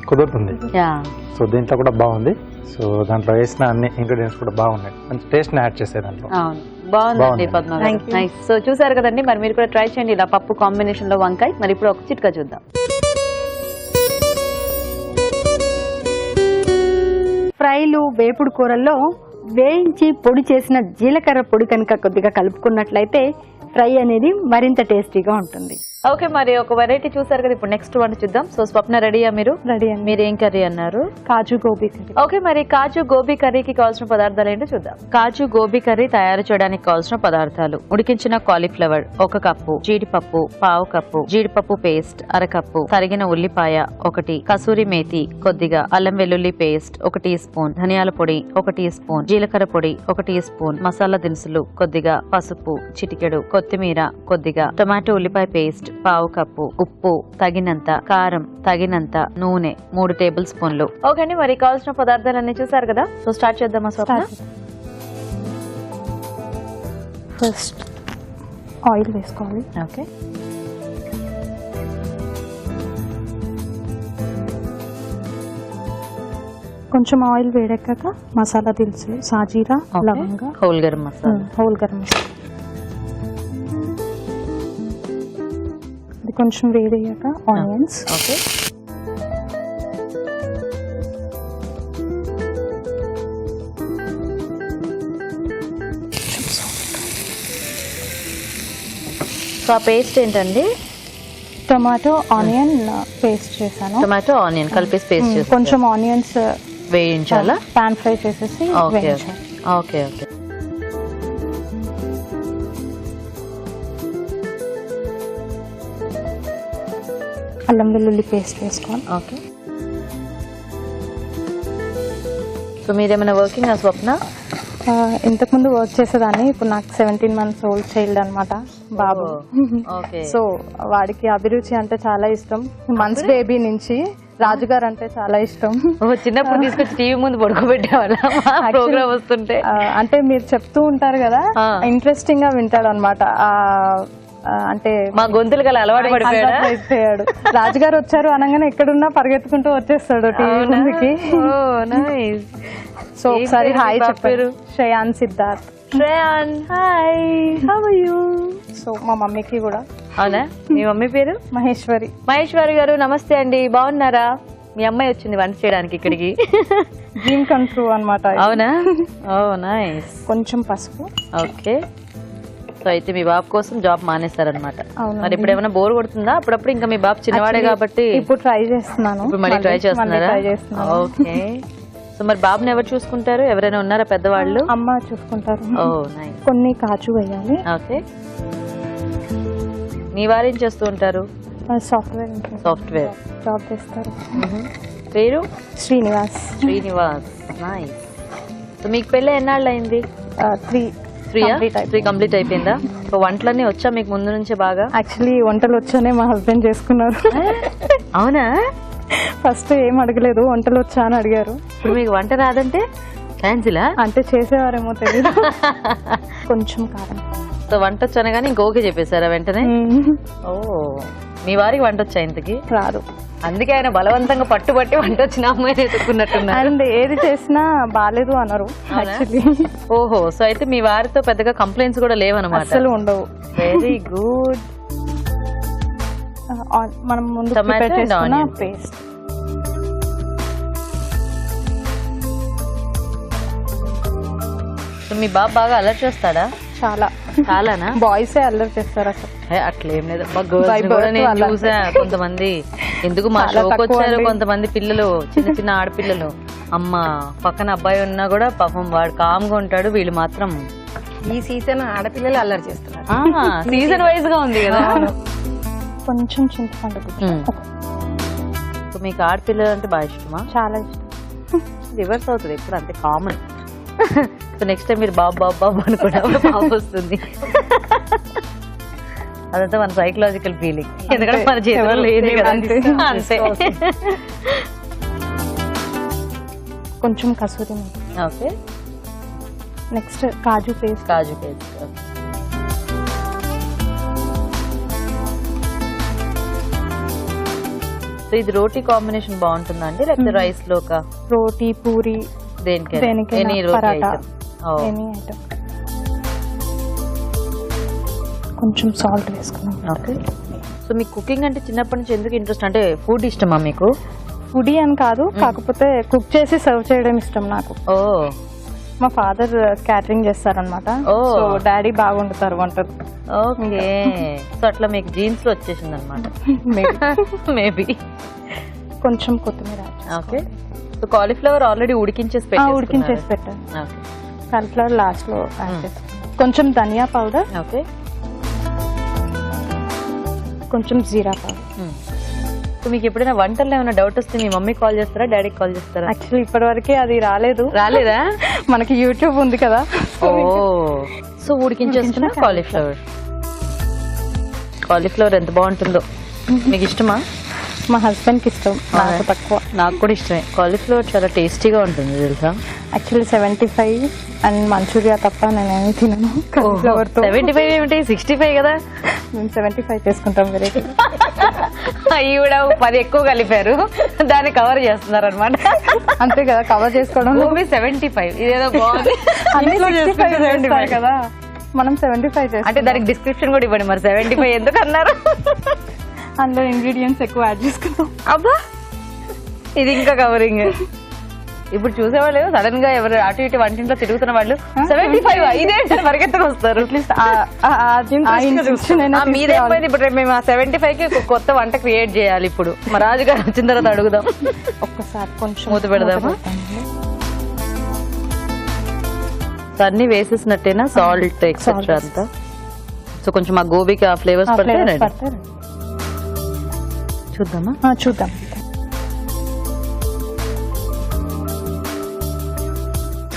S2: కుదురుతుంది.
S3: యా
S2: సో దీంట్లో కూడా బాగుంది. సో దాంట్లో వేసిన అన్ని ఇంగ్రీడియంట్స్ కూడా బాగున్నాయి, మంచి టేస్ట్ని యాడ్ చేసే దాంట్లో.
S3: అవును బాగుందండి
S2: బాగుంది.
S3: పద్మ గారు.
S4: Thank you.
S3: నైస్. సో చూసారు కదండి, మరి మీరు కూడా ట్రై చేయండి ఇలా పప్పు కాంబినేషన్ లో వంకాయ. మరి ఇప్పుడు ఒక చిట్కా చూద్దాం.
S4: ఫ్రైలు వేపుడు కూరల్లో వేయించి పొడి చేసిన జీలకర్ర పొడి కనుక కొద్దిగా కలుపుకున్నట్లయితే ఫ్రై అనేది మరింత టేస్టీగా ఉంటుంది.
S3: ఓకే, మరి ఒక వెరైటీ చూసారు కదా, ఇప్పుడు నెక్స్ట్ వంట చూద్దాం. సో స్వప్న రెడీయా మీరు?
S4: రెడీ అండి.
S3: మీరు ఏం కర్రీ అన్నారు?
S4: కాజు గోబీ కర్రీ.
S3: ఓకే, మరి కాజు గోబీ కర్రీకి కావాల్సిన పదార్థాలు ఏంటో చూద్దాం. కాజు గోబీ కర్రీ తయారు చేయడానికి కావాల్సిన పదార్థాలు: ఉడికించిన కాలీఫ్లవర్ 1 కప్పు, జీడిపప్పు 1/2 కప్పు, జీడిపప్పు పేస్ట్ 1/2 కప్పు, తరిగిన ఉల్లిపాయ 1, కసూరి మేతి కొద్దిగా, అల్లం వెల్లుల్లి పేస్ట్ 1 టీ స్పూన్, ధనియాల పొడి 1 టీ స్పూన్, జీలకర్ర పొడి 1 టీ స్పూన్, మసాలా దినుసులు కొద్దిగా, పసుపు చిటికెడు, కొత్తిమీర కొద్దిగా, టొమాటో ఉల్లిపాయ పేస్ట్ 1/2 కప్పు, ఉప్పు తగినంత, కారం తగినంత, నూనె 3 టేబుల్ స్పూన్లు. ఓకే అండి, మరి కావాల్సిన పదార్థాలన్నీ చూసారు కదా, సో స్టార్ట్ చేద్దామా స్వప్న?
S4: ఫస్ట్ ఆయిల్ వేసుకోవాలి.
S3: ఓకే,
S4: కొంచెం ఆయిల్ వేడెక్కాక మసాలా దినుసులు సాజీరా, లవంగా,
S3: హోల్ గరం మసాలా.
S4: హోల్ గరం మసాలా. ఇది కొంచెం వేడయ్యాక ఆనియన్స్,
S3: ఓకే, సో ఆ పేస్ట్ ఏంటండి?
S4: టొమాటో ఆనియన్ పేస్ట్ చేశాను.
S3: టొమాటో ఆనియన్ కలిపేసి పేస్ట్ చేసి
S4: కొంచెం ఆనియన్స్
S3: వేయించాలా?
S4: పాన్ ఫ్రై చేసేసి
S3: ఓకే
S4: వేయించాలి.
S3: Okay okay.
S4: అల్లం వెల్లుల్లి పేస్ట్ వేసుకోవాలి.
S3: ఓకే, సో మీరేమైనా వర్కింగ్ ఆ స్వప్న?
S4: ఇంతకుముందు వర్క్ చేసేదాన్ని, ఇప్పుడు నాకు 17 months ఓల్డ్ చైల్డ్ అన్నమాట బాబు.
S3: ఓకే,
S4: సో వాడికి అభిరుచి అంటే చాలా ఇష్టం. మంత్స్ బేబీ నుంచి రాజుగారు అంటే చాలా ఇష్టం.
S3: చిన్నప్పుడు తీసుకొచ్చి టీవీ ముందు పడుకోబెట్టేవాళ్ళ ప్రోగ్రామ్ వస్తుంటే?
S4: అంటే మీరు చెప్తూ ఉంటారు కదా, ఇంట్రెస్టింగ్ గా వింటాడు అనమాట. అంటే
S3: మా గొంతులు గల అలవాటు పడిపోయాడా?
S4: అయిపోయాడు. రాజుగారు వచ్చారు అనగానే ఎక్కడున్నా పరిగెత్తుకుంటూ వచ్చేస్తాడు టీవీ ముందుకి. సో ఒకసారి హాయ్ చెప్పారు. Shreyan Siddharth.
S3: Shreyan, hi, how are you?
S4: So మా మమ్మీకి కూడా.
S3: అవునా? మీ మమ్మీ పేరు?
S4: మహేశ్వరి.
S3: మహేశ్వరి గారు నమస్తే అండి, బాగున్నారా? మీ అమ్మాయి వచ్చింది వంట చేయడానికి ఇక్కడికి.
S4: డ్రీమ్ కమ్ ట్రూ అనమాట.
S3: అవునా? ఓ నైస్.
S4: కొంచెం పసుపు.
S3: ఓకే, సో అయితే మీ బాబు కోసం జాబ్ మానేస్తారనమాట.
S4: అవును.
S3: మరి ఇప్పుడు ఏమైనా బోర్ కొడుతుందా? అప్పుడప్పుడు ఇంకా మీ బాబు చిన్నవాడే కాబట్టి
S4: ఇప్పుడు ట్రై చేస్తున్నాను.
S3: ఇప్పుడు మళ్ళీ ట్రై చేస్తున్నారా?
S4: ట్రై చేస్తున్నాను.
S3: ఓకే, సో మరి బాబుని ఎవరు చూసుకుంటారు? ఎవరైనా ఉన్నారా పెద్దవాళ్ళు?
S4: అమ్మ చూసుకుంటారు.
S3: ఓ నైస్.
S4: కొన్ని కాజు వేయాలి.
S3: ఓకే, మీ వారు ఏం చేస్తూ ఉంటారు?
S4: సాఫ్ట్వేర్
S3: సాఫ్ట్వేర్
S4: జాబ్ చేస్తారు.
S3: పేరు?
S4: శ్రీనివాస్.
S3: శ్రీనివాస్, నైస్. సో మీకు పెళ్ళి ఎన్నాళ్ళు అయింది? 3 కంప్లీట్ అయిపోయిందా? సో వంటలన్నీ వచ్చా మీకు ముందు నుంచే బాగా?
S4: యాక్చువల్లీ వంటలు వచ్చానే మా హస్బెండ్ చేసుకున్నారు.
S3: అవునా?
S4: ఫస్ట్ ఏం అడగలేదు, వంటలు వచ్చా అని అడిగారు.
S3: ఇప్పుడు మీకు వంట రాదంటే క్యాన్సిలా?
S4: అంటే చేసేవారేమో తెలియదు. కొంచెం కారం.
S3: సో వంట వచ్చాను కానీ ఇంక ఓకే చెప్పేశారా వెంటనే? ఓ, మీ వారికి వంట వచ్చా ఇంతకి?
S4: రాదు.
S3: అందుకే ఆయన బలవంతంగా పట్టుబట్టి వంట వచ్చిన అమ్మాయిని ఎత్తుకున్నట్టున్నారు.
S4: అండ్ ఏది చేసినా బాగాలేదు అన్నారు యాక్చువల్లీ.
S3: ఓహో, సో అయితే మీ వారితో పెద్దగా కంప్లైంట్స్ కూడా లేవన్నమాట?
S4: అసలు ఉండవు.
S3: Very good.
S4: మనం ముందు
S3: Tomato
S4: ప్రిపేర్
S3: and
S4: చేసుకున్న
S3: onion.
S4: పేస్ట్.
S3: సో మీ బాబు బాగా అలర్ట్ చేస్తాడా?
S4: చాలా.
S3: చాలానా?
S4: బాయ్సే అల్లరి చేస్తారు అసలు.
S3: అట్లేం లేదు, గర్ల్స్ కూడా నేను చూసా కొంతమంది. ఎందుకు మా
S4: చాలా
S3: షోకి
S4: తక్కువ
S3: వచ్చారు
S4: అండి.
S3: కొంతమంది పిల్లలు, చిన్న చిన్న ఆడపిల్లలు. అమ్మ పక్కన అబ్బాయి ఉన్నా కూడా పాపం వాడు కామ్గా ఉంటాడు, వీళ్ళు మాత్రం
S5: ఈ సీజన్ ఆడపిల్లలు అల్లరి చేస్తున్నారు.
S3: సీజన్ వైజ్ గా ఉంది కదా.
S4: కొంచెం చింతపండు గుజ్జు.
S3: సో మీకు ఆడపిల్లలు అంటే బాగా ఇష్టమా?
S4: చాలా ఇష్టం.
S3: రివర్స్ అవుతుంది ఎప్పుడు, అంతే కామన్. సో నెక్స్ట్ టైం మీరు బాబు బాబు బాబు అనుకున్నప్పుడు బాబు వస్తుంది. అదంతా మన సైకలాజికల్ ఫీలింగ్, ఎందుకంటే మన చేతిలో లేదు కదా. అంతే.
S4: కొంచెం కసూరి మేతి,
S3: ఓకే,
S4: నెక్స్ట్ కాజు పేస్ట్,
S3: కాజు పేస్ట్. సో ఇది రోటీ కాంబినేషన్ బాగుంటుందా అండి, లేకపోతే రైస్ లోకా?
S4: రోటీ, పూరి,
S3: దేనికైనా
S4: దేనికైనా,
S3: ఎనీ రోటీ
S4: పరాటా,
S3: ఐటమ్.
S4: Any item. కొంచెం సాల్ట్ వేసుకున్నాం.
S3: ఓకే. సో మీకు కుకింగ్ అంటే చిన్నప్పటి నుంచి ఎందుకు ఇంట్రెస్ట్, అంటే ఫుడ్ ఇష్టమా మీకు?
S4: ఫుడీ అని కాదు, కాకపోతే కుక్ చేసి సర్వ్ చేయడం ఇష్టం నాకు.
S3: ఓ
S4: మా ఫాదర్ క్యాటరింగ్ చేస్తారనమాట.
S3: ఓ.
S4: సో డాడీ బాగా వండుతారు వంటలు.
S3: ఓకే. సో అట్లా మీకు జీన్స్ లో వచ్చేసింది అనమాట మేబీ.
S4: కొంచెం కొత్తిమీర add చేసుకోవాలి.
S3: ఓకే. సో కాలీఫ్లవర్ ఆల్రెడీ ఉడికించేసి
S4: ఉడికించేసి పెట్టాను.
S3: ఓకే.
S4: కాలీఫ్లవర్ లాస్ట్ లో యాడ్ చేసుకున్నాను. కొంచెం ధనియా పౌడర్,
S3: ఓకే.
S4: కొంచెం జీరా పౌడర్.
S3: సో మీకు ఎప్పుడైనా వంటల్లో ఏమైనా డౌట్ వస్తే మీ మమ్మీ కాల్ చేస్తారా, డాడీకి కాల్ చేస్తారా?
S4: యాక్చువల్లీ ఇప్పటి వరకే అది రాలేదు.
S3: రాలేదా?
S4: మనకి యూట్యూబ్ ఉంది కదా.
S3: ఓ. సో ఉడికించేస్తున్నా కాలీఫ్లవర్. కాలీఫ్లవర్ ఎంత బాగుంటుందో. మీకు ఇష్టమా?
S4: మా హస్బెండ్ కి ఇష్టం, నాకు తక్కువ.
S3: నాకు కూడా ఇష్టమే. కాలీఫ్లవర్ చాలా టేస్టీగా ఉంటుంది తెలుసా.
S4: యాక్చువల్లీ 75 అండ్ మంచూరియా తప్ప నేనేమి తినను కాలీఫ్లవర్ తో.
S3: 75 ఏమిటి, 65 కదా.
S4: మేము 75 చేసుకుంటాం వెరైటీ.
S3: అవి కూడా 10 ఎక్కువ కలిపారు, దాన్ని కవర్ చేస్తున్నారు అనమాట.
S4: అంతే కదా, కవర్ చేసుకోవడం.
S3: 75 ఇదేదో బాగుంది.
S4: ఇంట్లో 65 చేస్తారు కదా, మనం 75 చేస్తాం.
S3: అంటే దానికి డిస్క్రిప్షన్ కూడా ఇవ్వండి మరి, 75 ఎందుకు అన్నారు?
S4: అందులో ఇంగ్రీడియంట్స్ ఎక్కువ యాడ్ చేసుకుంటాం.
S3: అబ్బా, ఇది ఇంకా కవరింగ్. ఇప్పుడు చూసేవాళ్ళు సడన్ గా ఎవరు అటు ఇటు వంటింట్లో తిరుగుతున్న వాళ్ళు 75 ఇదేంటి పరిగెత్తుకు వస్తారు. మీదైపోయింది. ఇప్పుడు రేపు మేము ఆ 75 కి ఒక కొత్త వంట క్రియేట్ చేయాలి. ఇప్పుడు మా రాజుగారు వచ్చిన తర్వాత అడుగుదాం.
S4: ఒక్కసారి కొంచెం
S3: మూత పెడదామా? సో అన్ని వేసేసినట్టేనా, సాల్ట్ ఎక్సెట్రా అంతా. సో కొంచెం ఆ గోబీకి ఆ ఫ్లేవర్స్ పడితే చూద్దామా?
S4: చూద్దాం.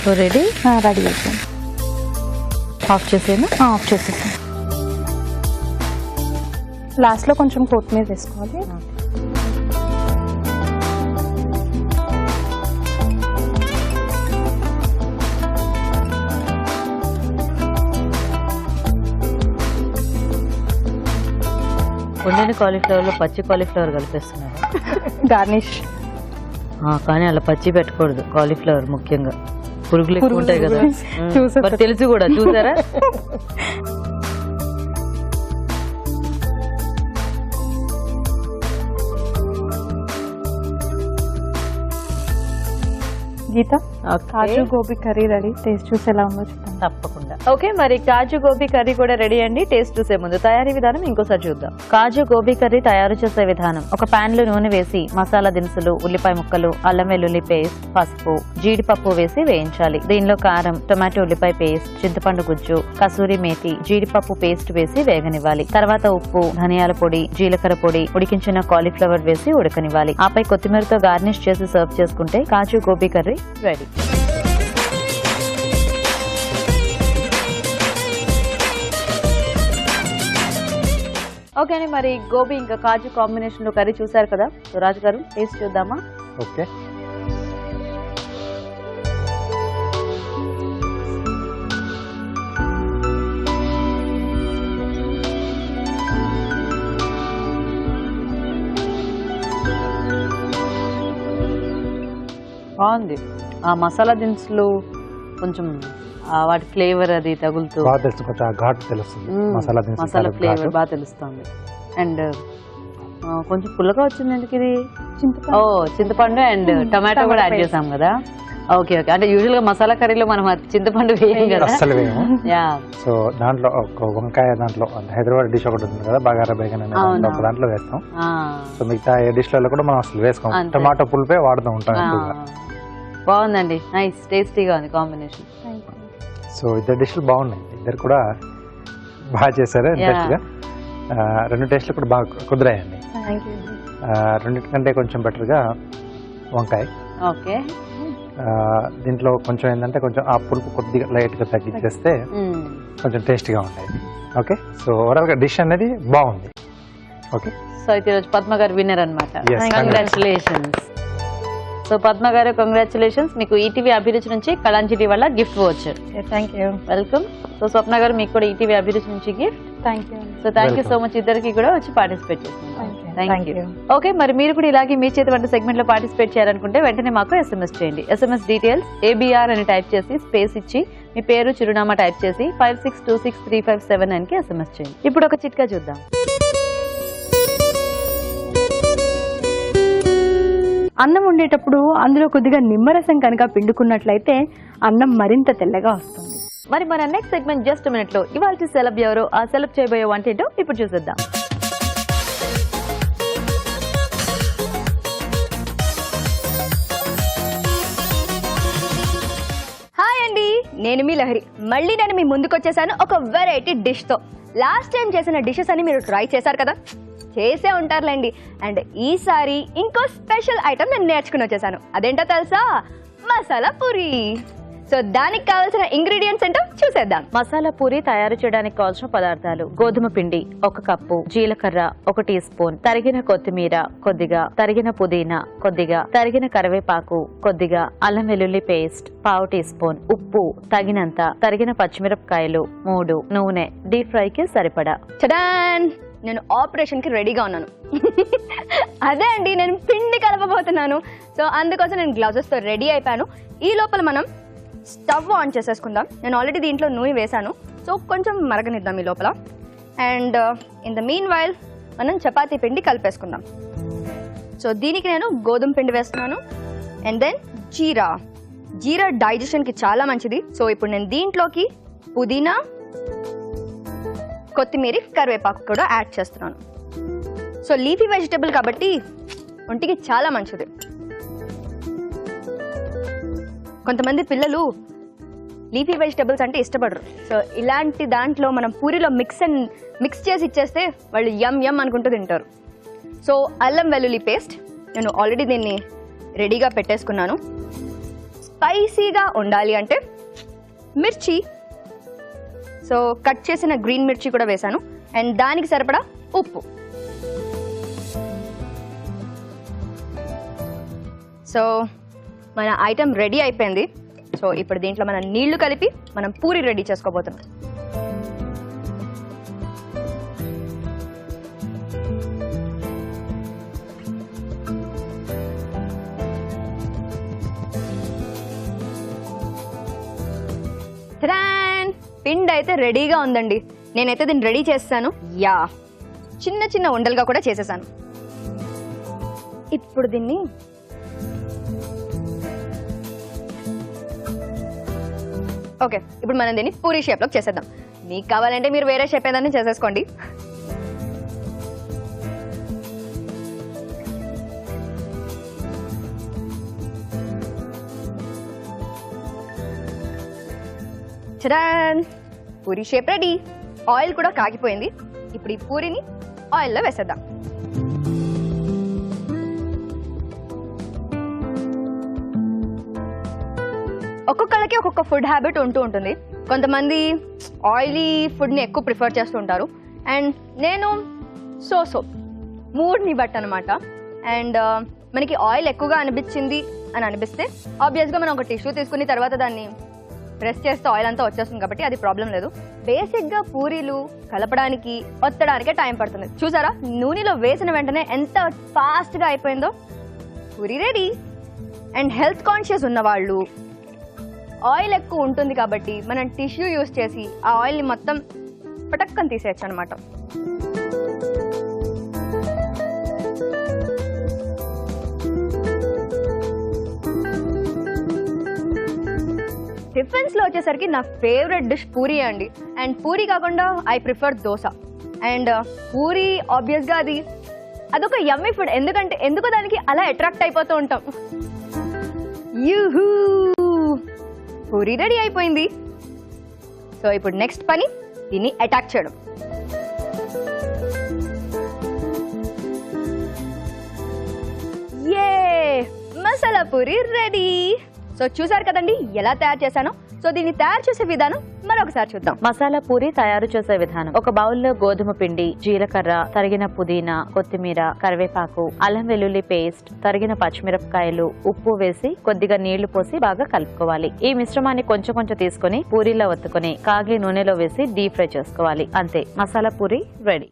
S3: సో రెడీ
S4: రెడీ అయిపోయింది.
S3: ఆఫ్ చేసేనా?
S4: ఆఫ్ చేసేసాం. లాస్ట్ లో కొంచెం కొత్తిమీర వేసుకోవాలి.
S3: వండిన కాలీఫ్లవర్ లో పచ్చి కాలీఫ్లవర్ కలిపేస్తున్నారు.
S4: గార్నిష్.
S3: కానీ అలా పచ్చి పెట్టకూడదు, కాలీఫ్లవర్ ముఖ్యంగా పురుగులు ఎక్కువ ఉంటాయి కదా. మరి తెలుసు కూడా, చూసారా?
S4: గీత, కాజు గోబీ కర్రీ రెడీ. టేస్ట్ చూసి ఎలా ఉందో చెప్తాను.
S3: తప్పకుండా. ఓకే, మరి కాజు గోబీ కర్రీ కూడా రెడీ అండి. టేస్ట్ చూసే ముందు తయారీ విధానం ఇంకోసారి చూద్దాం. కాజు గోబీ కర్రీ తయారు చేసే విధానం: ఒక పాన్ లో నూనె వేసి మసాలా దినుసులు, ఉల్లిపాయ ముక్కలు, అల్లం వెల్లుల్లి పేస్ట్, పసుపు, జీడిపప్పు వేసి వేయించాలి. దీనిలో కారం, టొమాటో ఉల్లిపాయ పేస్ట్, చింతపండు గుజ్జు, కసూరి మేతి, జీడిపప్పు పేస్ట్ వేసి వేగనివ్వాలి. తర్వాత ఉప్పు, ధనియాల పొడి, జీలకర్ర పొడి, ఉడికించిన కాలీఫ్లవర్ వేసి ఉడకనివ్వాలి. ఆపై కొత్తిమీరతో గార్నిష్ చేసి సర్వ్ చేసుకుంటే కాజు గోబీ కర్రీ రెడీ. ఓకే అండి, మరి గోబీ ఇంకా కాజు కాంబినేషన్ లో కర్రీ చూసారు కదా. సో రాజు గారు టేస్ట్ చూద్దామా?
S2: ఓకే.
S3: బాగుంది. ఆ మసాలా దినుసులు కొంచెం వాటి ఫ్లేవర్ అది తగులుతూ
S2: బాగా తెలుసు, కొంచెం ఘాటు తెలుస్తుంది. మసాలా
S3: ఫ్లేవర్ బాగా తెలుస్తుంది. అండ్ కొంచెం పుల్లగా వచ్చింది ఎందుకు ఇది? చింతపండు అండ్ టమాటో కూడా యాడ్ చేసాం కదా. Okay okay. అంటే యూజువల్ గా మసాలా కర్రీలో మనం చింతపండు వేయం కదా.
S2: అస్సలు వేయము. సో దాంట్లో ఒక వంకాయ, దాంట్లో హైదరాబాద్ డిష్ ఒకటి ఉంది కదా, బగారా బేగన్ అనేది, ఒక దాంట్లో వేస్తాం. సో మిగతా ఏ డిష్ లలో కూడా మనం అసలు వేసుకోం, టమాటో పులిపే వాడుతూ ఉంటాం ఎక్కువగా.
S3: బాగుందండి, నైస్, టేస్టీగా ఉంది కాంబినేషన్.
S2: సో ఇద్దరు డిష్లు బాగున్నాయి, ఇద్దరు కూడా బాగా చేశారు. ఇంట్రెస్ట్ గా రెండు టేస్ట్లు కూడా బాగా కుదిరాయండి. రెండింటికంటే కొంచెం బెటర్ గా వంకాయ.
S3: ఓకే.
S2: దీంట్లో కొంచెం ఏంటంటే కొంచెం ఆ పులుపు కొద్దిగా లైట్ గా తగ్గించేస్తే కొంచెం టేస్టీగా ఉండేది. ఓకే. సో ఓవరాల్ గా డిష్ అనేది బాగుంది. ఓకే.
S3: సో అయితే ఈరోజు పద్మ గారు విన్నర్ అన్నమాట. కంగ్రాచులేషన్స్. సో పద్మ గారు కంగ్రాచులేషన్స్, మీకు ఈటీవీ అభిరుచి నుంచి కళాంజలి వల్ల gift voucher.
S5: Thank you.
S3: Welcome. So Swapna garu మీకు కూడా ఈటీవీ అభిరుచి నుంచి gift.
S4: Thank you.
S3: So thank you so much ఇద్దరికి కూడా వచ్చి పార్టిసిపేట్ చేస్తున్నారు. Thank you.
S5: you.
S3: ఓకే, మరి మీరు కూడా ఇలాగే మీ చేతి వంట సెగ్మెంట్ లో పార్టిసిపేట్ చేయాలనుకుంటే వెంటనే మాకు SMS చేయండి. SMS డీటెయిల్స్ ABR అని టైప్ చేసి స్పేస్ ఇచ్చి మీ పేరు చిరునామా టైప్ చేసి 56263579 కి SMS చేయండి. ఇప్పుడు ఒక చిట్కా చూద్దాం.
S4: అన్నం వండేటప్పుడు అందులో కొద్దిగా నిమ్మరసం కనుక పిండుకున్నట్లయితే అన్నం మరింత తెల్లగా వస్తుంది.
S1: మరి మన నెక్స్ట్ సెగ్మెంట్ జస్ట్ మినిట్ లో ఇవాళ సెలబ్ ఎవరో ఆ సెలబ్ చేయబోయే వంట ఏంటో ఇప్పుడు చూసేద్దాం.
S6: హాయ్ అండి, నేను మీ లహరి. మళ్ళీ నేను మీ ముందుకు వచ్చేసాను ఒక వెరైటీ డిష్ తో. లాస్ట్ టైం చేసిన డిషెస్ అని మీరు ట్రై చేశారు కదా, చేసే ఉంటారులేండి. అండ్ ఈసారి ఇంకో స్పెషల్ ఐటమ్ నేను నేర్చుకుని వచ్చేసాను. అదేంటో తెలుసా? మసాలా పూరి. సో దానికి కావాల్సిన ఇంగ్రీడియంట్స్ ఏంటో చూసేద్దాం.
S3: మసాలా పూరి తయారు చేయడానికి కావాల్సిన పదార్థాలు: గోధుమ పిండి 1 కప్పు, జీలకర్ర 1 టీ స్పూన్, తరిగిన కొత్తిమీర కొద్దిగా, తరిగిన పుదీనా కొద్దిగా, తరిగిన కరివేపాకు కొద్దిగా, అల్లం వెల్లుల్లి పేస్ట్ 1/2 టీ స్పూన్, ఉప్పు తగినంత, తరిగిన పచ్చిమిరపకాయలు 3, నూనె డీప్ ఫ్రై కి సరిపడా.
S6: చడాన్! నేను ఆపరేషన్ కి రెడీగా ఉన్నాను. అదే అండి, నేను పిండి కలపబోతున్నాను. సో అందుకోసం నేను గ్లౌజెస్ తో రెడీ అయిపోయాను. ఈ లోపల మనం స్టవ్ ఆన్ చేసేసుకుందాం. నేను ఆల్రెడీ దీంట్లో నూనె వేసాను, సో కొంచెం మరగనిద్దాం ఈ లోపల. And in the mean while మనం చపాతీ పిండి కలిపేసుకుందాం. సో దీనికి నేను గోధుమ పిండి వేస్తున్నాను. అండ్ దెన్ జీరా డైజెషన్కి చాలా మంచిది. సో ఇప్పుడు నేను దీంట్లోకి పుదీనా, కొత్తిమీర, కరివేపాకు కూడా యాడ్ చేస్తున్నాను. సో లీఫీ వెజిటబుల్ కాబట్టి ఒంటికి చాలా మంచిది. కొంతమంది పిల్లలు లీఫీ వెజిటబుల్స్ అంటే ఇష్టపడరు. సో ఇలాంటి దాంట్లో మనం పూరిలో మిక్స్ చేసి ఇచ్చేస్తే వాళ్ళు యమ్ అనుకుంటూ తింటారు. సో అల్లం వెల్లుల్లి పేస్ట్ నేను ఆల్రెడీ దీన్ని రెడీగా పెట్టేసుకున్నాను. స్పైసీగా ఉండాలి అంటే మిర్చి, సో కట్ చేసిన గ్రీన్ మిర్చి కూడా వేసాను. అండ్ దానికి సరిపడా ఉప్పు. సో మన ఐటమ్ రెడీ అయిపోయింది. సో ఇప్పుడు దీంట్లో మనం నీళ్లు కలిపి మనం పూరి రెడీ చేసుకోబోతున్నాం. పిండి అయితే రెడీగా ఉందండి. నేనైతే దీన్ని రెడీ చేస్తాను. చిన్న ఉండలుగా కూడా చేసేసాను. ఇప్పుడు దీన్ని ఓకే, ఇప్పుడు మనం దీన్ని పూరి షేప్లోకి చేసేద్దాం. మీకు కావాలంటే మీరు వేరే షేప్ ఏదైనా చేసేసుకోండి. చడాన్! Puri shape ready. ఆయిల్ కూడా కాగిపోయింది. ఇప్పుడు ఈ పూరిని ఆయిల్లో వేసేద్దాం. ఒక్కొక్కళ్ళకి ఒక్కొక్క ఫుడ్ హ్యాబిట్ ఉంటూ ఉంటుంది. కొంతమంది ఆయిలీ ఫుడ్ని ఎక్కువ ప్రిఫర్ చేస్తూ ఉంటారు. అండ్ నేను సో మూడ్ని బట్టి అనమాట. అండ్ మనకి ఆయిల్ ఎక్కువగా అనిపించింది అని అనిపిస్తే ఆబ్వియస్గా మనం ఒక టిష్యూ తీసుకుని తర్వాత దాన్ని ప్రెస్ చేస్తే ఆయిల్ అంతా వచ్చేస్తుంది కాబట్టి అది ప్రాబ్లం లేదు. బేసిక్గా పూరీలు కలపడానికి ఒత్తడానికే టైం పడుతుంది. చూసారా, నూనెలో వేసిన వెంటనే ఎంత ఫాస్ట్గా అయిపోయిందో. Puri ready. And health conscious ఉన్నవాళ్ళు ఆయిల్ ఎక్కువ ఉంటుంది కాబట్టి మనం టిష్యూ యూస్ చేసి ఆ ఆయిల్ని మొత్తం పటక్కని తీసేయచ్చు అనమాట. టిఫిన్స్ లో వచ్చేసరికి నా ఫేవరెట్ డిష్ పూరి అండి. అండ్ పూరి కాకుండా I prefer dosa. And puri obvious గా అదొక యమ్మీ ఫుడ్. ఎందుకో దానికి అలా అట్రాక్ట్ అయిపోతూ ఉంటాం. యూహూ, పూరి రెడీ అయిపోయింది. సో ఇప్పుడు నెక్స్ట్ పని దీన్ని అటాక్ చేయడం. మసాలా పూరి రెడీ. సో చూసారు కదండి ఎలా తయారు చేశానో. సో దీన్ని తయారు చేసే విధానం మరొకసారి చూద్దాం.
S3: మసాలా పూరి తయారు చేసే విధానం. ఒక బౌల్లో గోధుమ పిండి, జీలకర్ర, తరిగిన పుదీనా, కొత్తిమీర, కరివేపాకు, అల్లం వెల్లుల్లి పేస్ట్, తరిగిన పచ్చిమిరపకాయలు, ఉప్పు వేసి కొద్దిగా నీళ్లు పోసి బాగా కలుపుకోవాలి. ఈ మిశ్రమాన్ని కొంచెం కొంచెం తీసుకుని పూరీలో ఒత్తుకుని కాగే నూనెలో వేసి డీప్ ఫ్రై చేసుకోవాలి. అంతే, మసాలా పూరి రెడీ.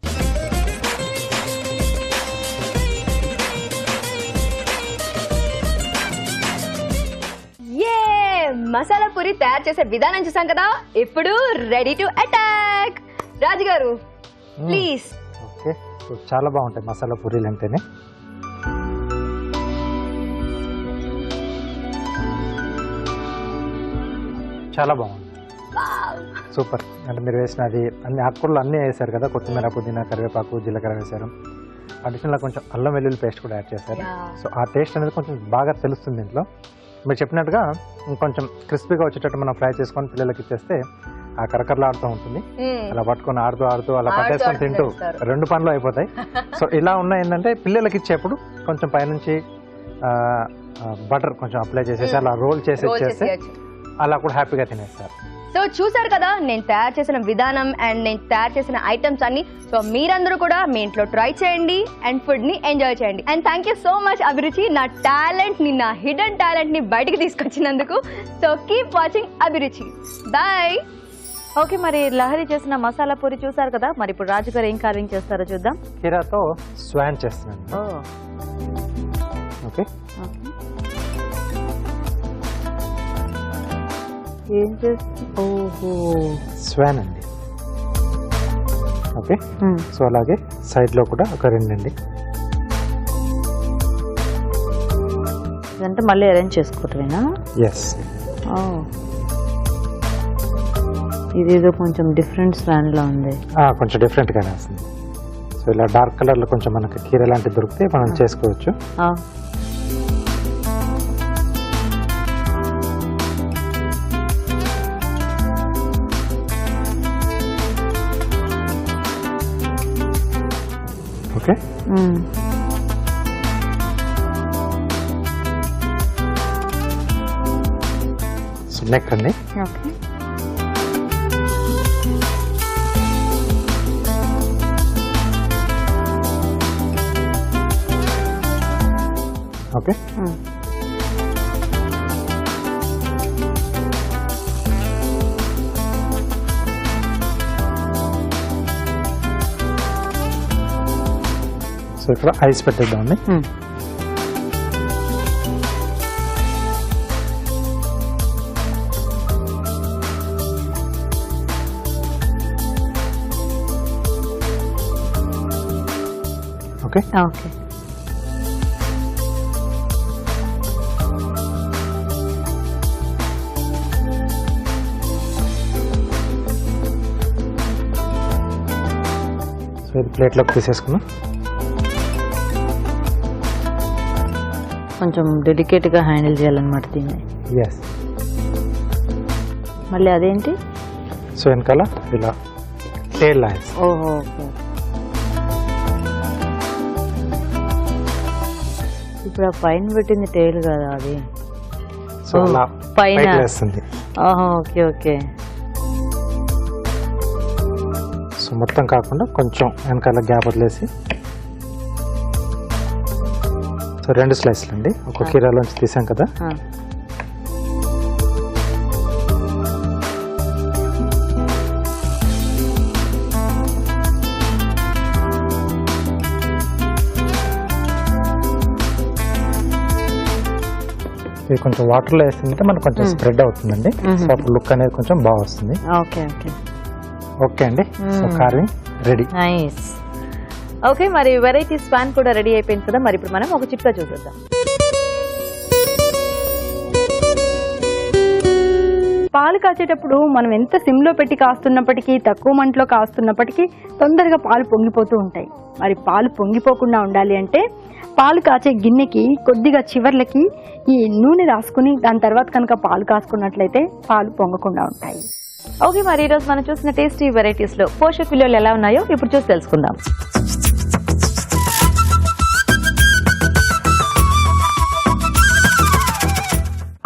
S6: మసాలా పూరి తయారు చేసే విధానం చూసాం కదా, ఇప్పుడు రెడీ టు అటాక్. రాజు గారు ప్లీజ్.
S2: ఓకే, సో చాలా బాగుంటాయి మసాలా పూరీలు అంటేనే. చాలా బాగుంది, సూపర్. అంటే మీరు వేసిన అది అన్ని ఆకుకూరలు అన్నీ వేసారు కదా, కొత్తిమీర, పుదీనా, కరివేపాకు, జీలకర్ర వేశారు. అడిషనల్గా కొంచెం అల్లం వెల్లుల్లి పేస్ట్ కూడా యాడ్ చేశారు. సో ఆ టేస్ట్ అనేది కొంచెం బాగా తెలుస్తుంది దీంట్లో. మీరు చెప్పినట్టుగా ఇంకొంచెం క్రిస్పీగా వచ్చేటట్టు మనం ఫ్రై చేసుకొని పిల్లలకి ఇచ్చేస్తే ఆ కరకరలాడుతూ ఉంటుంది. అలా పట్టుకొని ఆడుతూ అలా పట్టేసుకొని తింటూ 2 పనులు అయిపోతాయి. సో ఇలా ఉన్న ఏంటంటే పిల్లలకి ఇచ్చేప్పుడు కొంచెం పైనుంచి బటర్ కొంచెం అప్లై చేసేసి అలా రోల్ చేసి ఇచ్చేస్తే అలా కూడా హ్యాపీగా తినేస్తారు.
S6: సో చూసారు కదా నేను తయారు చేసిన విధానం అండ్ నేను తయారు చేసిన ఐటమ్స్ అన్ని. సో మీరందరూ కూడా మీ ఇంట్లో ట్రై చేయండి అండ్ ఫుడ్ ని ఎంజాయ్ చేయండి. And thank you so much అభిరుచి, నా టాలెంట్ ని, నా హిడెన్ టాలెంట్ ని బయటికి తీసుకొచ్చినందుకు. సో కీప్ వాచింగ్ అభిరుచి. బాయ్.
S3: ఓకే, మరి లహరి చేసిన మసాలా పూరి చూసారు కదా, మరి ఇప్పుడు రాజు గారు ఏం కార్వింగ్ చేస్తారో చూద్దాం.
S2: కీరాతో స్వాన్ చేస్తున్నాను. ఓకే,
S3: ఏం చేస్తా? ఓహో,
S2: స్వాన్ అండి. ఓకే, సో అలాగే సైడ్లో కూడా ఒక 2 అండి.
S3: ఇదంటే మళ్ళీ అరేంజ్ చేసుకోవటమేనా?
S2: ఎస్.
S3: ఇదేదో కొంచెం డిఫరెంట్ స్వాన్ లా ఉంది.
S2: కొంచెం డిఫరెంట్గానే వస్తుంది. సో ఇలా డార్క్ కలర్లో కొంచెం మనకి కీర లాంటివి దొరికితే మనం చేసుకోవచ్చు. ఓకే, సో నెక్ అండి.
S3: ఓకే,
S2: ఓకే, సో ఇక్కడ ఐస్ పెట్టేద్దామండి. Okay,
S3: okay.
S2: సో ఇది ప్లేట్లోకి తీసేసుకున్నాం.
S3: కొంచెం డెలికేట్గా హ్యాండిల్ చేయాలన్నమాట దీన్ని.
S2: ఎస్.
S3: మళ్ళీ అదేంటి?
S2: సో వెనకాల ఇలా టేల్ లైన్స్.
S3: ఓహో, ఓకే. ఇప్పుడు ఆ పైన పెట్టింది టేల్ కదా అది?
S2: సో అలా
S3: పైన
S2: వేస్తుంది.
S3: Okay, okay.
S2: సో మొత్తం కాకుండా కొంచెం వెనకాల గ్యాప్ వదిలేసి, సో 2 స్లైస్లు అండి. ఒక కీరాలోంచి తీసాం కదా, ఇది కొంచెం వాటర్లో వేస్తుంటే మనకు కొంచెం స్ప్రెడ్ అవుతుందండి. సో అప్పుడు లుక్ అనేది కొంచెం బాగా వస్తుంది.
S3: Okay, okay.
S2: ఓకే అండి, so carving ready.
S3: Nice. Okay, మరి వెరైటీ స్పాన్ కూడా రెడీ అయిపోయింది కదా, మరి ఇప్పుడు మనం ఒక చిట్కా చూసేద్దాం.
S4: పాలు కాచేటప్పుడు మనం ఎంత సిమ్లో పెట్టి కాస్తున్నప్పటికీ, తక్కువ మంటలో కాస్తున్నప్పటికీ తొందరగా పాలు పొంగిపోతూ ఉంటాయి. మరి పాలు పొంగిపోకుండా ఉండాలి అంటే పాలు కాచే గిన్నెకి కొద్దిగా చివర్లకి ఈ నూనె రాసుకుని దాని తర్వాత కనుక పాలు కాసుకున్నట్లయితే పాలు పొంగకుండా ఉంటాయి.
S3: ఓకే, మరి ఈరోజు మనం చూసిన టేస్టీ వెరైటీస్ లో పోషక విలువలు ఎలా ఉన్నాయో ఇప్పుడు చూసి తెలుసుకుందాం.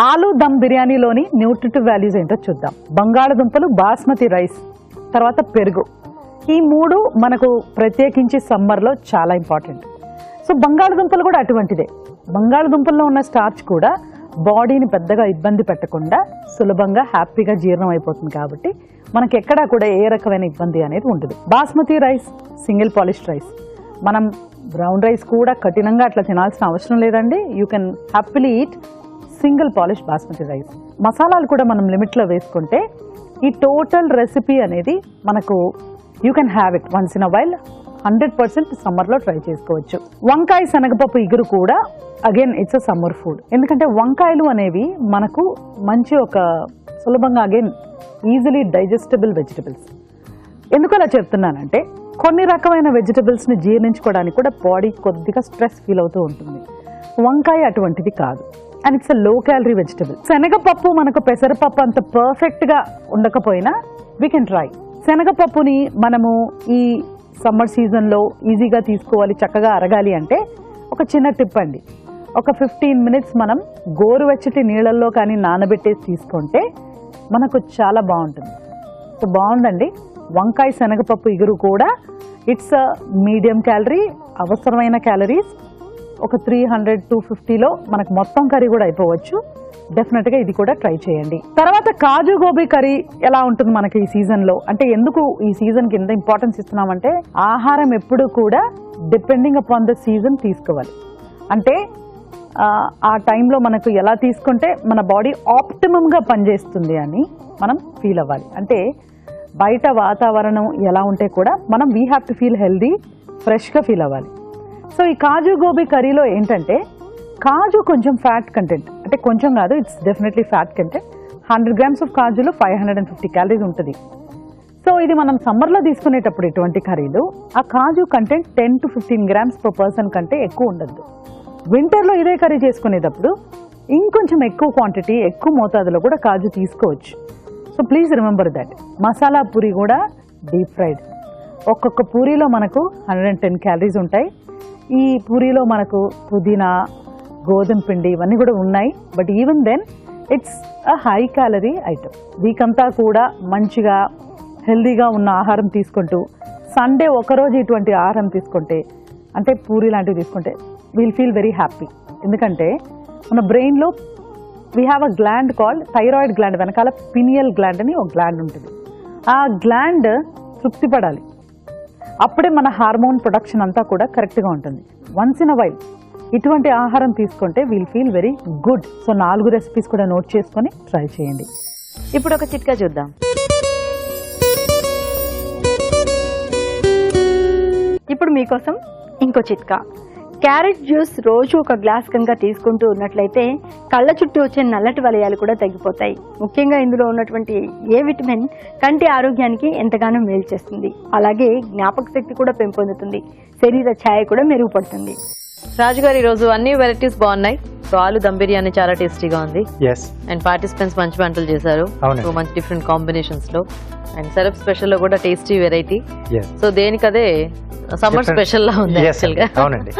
S7: ఆలు దమ్ బిర్యానీలోని న్యూట్రిటివ్ వాల్యూస్ ఏంటో చూద్దాం. బంగాళదుంపలు, బాస్మతి రైస్, తర్వాత పెరుగు. ఈ 3 మనకు ప్రత్యేకించి సమ్మర్లో చాలా ఇంపార్టెంట్. సో బంగాళదుంపలు కూడా అటువంటిదే. బంగాళదుంపల్లో ఉన్న స్టార్చ్ కూడా బాడీని పెద్దగా ఇబ్బంది పెట్టకుండా సులభంగా హ్యాపీగా జీర్ణం అయిపోతుంది కాబట్టి మనకి ఎక్కడా కూడా ఏ రకమైన ఇబ్బంది అనేది ఉండదు. Basmati rice single polished rice. మనం బ్రౌన్ రైస్ కూడా కఠినంగా అట్లా తినాల్సిన అవసరం లేదండి. You can happily eat single polished basmati rice. మసాలాలు కూడా మనం లిమిట్లో వేసుకుంటే ఈ టోటల్ రెసిపీ అనేది మనకు you can have it once in a while. 100% సమ్మర్లో ట్రై చేసుకోవచ్చు. వంకాయ శనగపప్పు ఇగురు కూడా again it's a summer food. ఎందుకంటే వంకాయలు అనేవి మనకు మంచి ఒక సులభంగా అగైన్ ఈజీలీ డైజెస్టబుల్ వెజిటబుల్స్. ఎందుకు అలా చెప్తున్నానంటే కొన్ని రకమైన వెజిటబుల్స్ని జీర్ణించుకోవడానికి కూడా బాడీ కొద్దిగా స్ట్రెస్ ఫీల్ అవుతూ ఉంటుంది. వంకాయ అటువంటిది కాదు. And it's a low calorie vegetable. శనగపప్పు మనకు పెసరపప్పు అంత పర్ఫెక్ట్గా ఉండకపోయినా వీ కెన్ ట్రై. శనగపప్పుని మనము ఈ సమ్మర్ సీజన్లో ఈజీగా తీసుకోవాలి, చక్కగా అరగాలి అంటే ఒక చిన్న టిప్ అండి. ఒక 15 minutes మనం గోరువెచ్చటి నీళ్ళల్లో కానీ నానబెట్టేసి తీసుకుంటే మనకు చాలా బాగుంటుంది. సో బాగుందండి. వంకాయ శనగపప్పు ఇగురు కూడా ఇట్స్ మీడియం క్యాలరీ, అవసరమైన క్యాలరీస్ ఒక 300-250లో మనకు మొత్తం కర్రీ కూడా అయిపోవచ్చు. డెఫినెట్గా ఇది కూడా ట్రై చేయండి. తర్వాత కాజు గోబీ కర్రీ ఎలా ఉంటుంది మనకి ఈ సీజన్లో అంటే ఎందుకు ఈ సీజన్కి ఎంత ఇంపార్టెన్స్ ఇస్తున్నామంటే ఆహారం ఎప్పుడు కూడా డిపెండింగ్ అపాన్ ద సీజన్ తీసుకోవాలి. అంటే ఆ టైంలో మనకు ఎలా తీసుకుంటే మన బాడీ ఆప్టిమమ్గా పనిచేస్తుంది అని మనం ఫీల్ అవ్వాలి. అంటే బయట వాతావరణం ఎలా ఉంటే కూడా మనం we have to feel healthy, ఫ్రెష్గా ఫీల్ అవ్వాలి. సో ఈ కాజు గోబీ కర్రీలో ఏంటంటే కాజు కొంచెం ఫ్యాట్ కంటెంట్, అంటే కొంచెం కాదు, it's definitely fat content. 100 grams of కాజులో 550 calories ఉంటుంది. సో ఇది మనం సమ్మర్లో తీసుకునేటప్పుడు ఇటువంటి కర్రీలు ఆ కాజు content 10 to 15 grams per person కంటే ఎక్కువ ఉండద్దు. వింటర్లో ఇదే కర్రీ చేసుకునేటప్పుడు ఇంకొంచెం ఎక్కువ క్వాంటిటీ, ఎక్కువ మోతాదులో కూడా కాజు తీసుకోవచ్చు. So please remember that. Masala puri కూడా డీప్ ఫ్రైడ్. ఒక్కొక్క పూరీలో మనకు 110 calories ఉంటాయి. ఈ పూరీలో మనకు పుదీనా, గోధుమ పిండి ఇవన్నీ కూడా ఉన్నాయి. But even then it's a high calorie item. వీకంతా కూడా మంచిగా హెల్దీగా ఉన్న ఆహారం తీసుకుంటూ సండే ఒకరోజు ఇటువంటి ఆహారం తీసుకుంటే అంటే పూరి లాంటివి తీసుకుంటే వీల్ ఫీల్ వెరీ హ్యాపీ. ఎందుకంటే మన బ్రెయిన్లో we have a gland called thyroid gland. వెనకాల పినియల్ గ్లాండ్ అని ఒక గ్లాండ్ ఉంటుంది. ఆ గ్లాండ్ తృప్తి పడాలి. అప్పుడే మన హార్మోన్ ప్రొడక్షన్ అంతా కూడా కరెక్ట్గా ఉంటుంది. వన్స్ ఇన్ అ వైల్ ఇటువంటి ఆహారం తీసుకుంటే we'll feel very good. So 4 recipes కూడా నోట్ చేసుకొని ట్రై చేయండి.
S1: ఇప్పుడు ఒక చిట్కా చూద్దాం.
S4: ఇప్పుడు మీకోసం ఇంకో చిట్కా. క్యారెట్ జ్యూస్ రోజు ఒక గ్లాస్ కనుక తీసుకుంటూ ఉన్నట్లయితే కళ్ళ చుట్టూ వచ్చే నల్లటి వలయాలు కూడా తగ్గిపోతాయి. ముఖ్యంగా ఇందులో ఉన్నటువంటి ఏ విటమిన్ కంటి ఆరోగ్యానికి ఎంతగానో మేలు చేస్తుంది. అలాగే జ్ఞాపక శక్తి కూడా పెంపొందుతుంది. శరీర ఛాయ కూడా మెరుగుపడుతుంది.
S1: రాజుగారు ఈరోజు అన్ని వెరైటీస్ బాగున్నాయి. సో ఆలు దమ్ బిర్యానీ చాలా టేస్టీగా ఉంది.
S2: ఎస్.
S1: అండ్ పార్టిసిపెంట్స్ మంచి వంటలు చేశారు.
S2: అవునండి.
S1: సో మంచి డిఫరెంట్ కాంబినేషన్స్ లో. అండ్ సెలబ్ స్పెషల్ లో కూడా టేస్టీ వెరైటీ.
S2: Yes.
S1: సో దేనికదే సమ్మర్ స్పెషల్ లా ఉంది
S2: Yes
S1: యాక్చువల్ గా.
S2: అండి. అవునండి.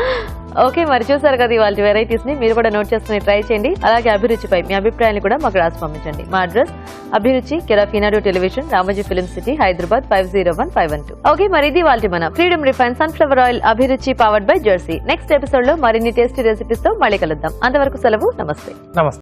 S1: ఓకే, మరి చూసారు కదా ఇవాళ వెరైటీస్ ని. మీరు కూడా నోట్ చేసుకుని ట్రై చేయండి. అలాగే అభిరుచిపై మీ అభిప్రాయాన్ని కూడా మాకు రాసి పంపించండి. మా address Abhiruchi, care of Eenadu television, Ramoji film city, Hyderabad 501512. Okay, మరి ఇది వాళ్ళ మన Freedom refine sunflower oil Abhiruchi powered by Jersey. Next episode లో మరిన్ని టేస్టీ రెసిపీస్ తో మళ్ళీ కలుద్దాం. అంతవరకు సెలవు. నమస్తే.
S2: నమస్తే.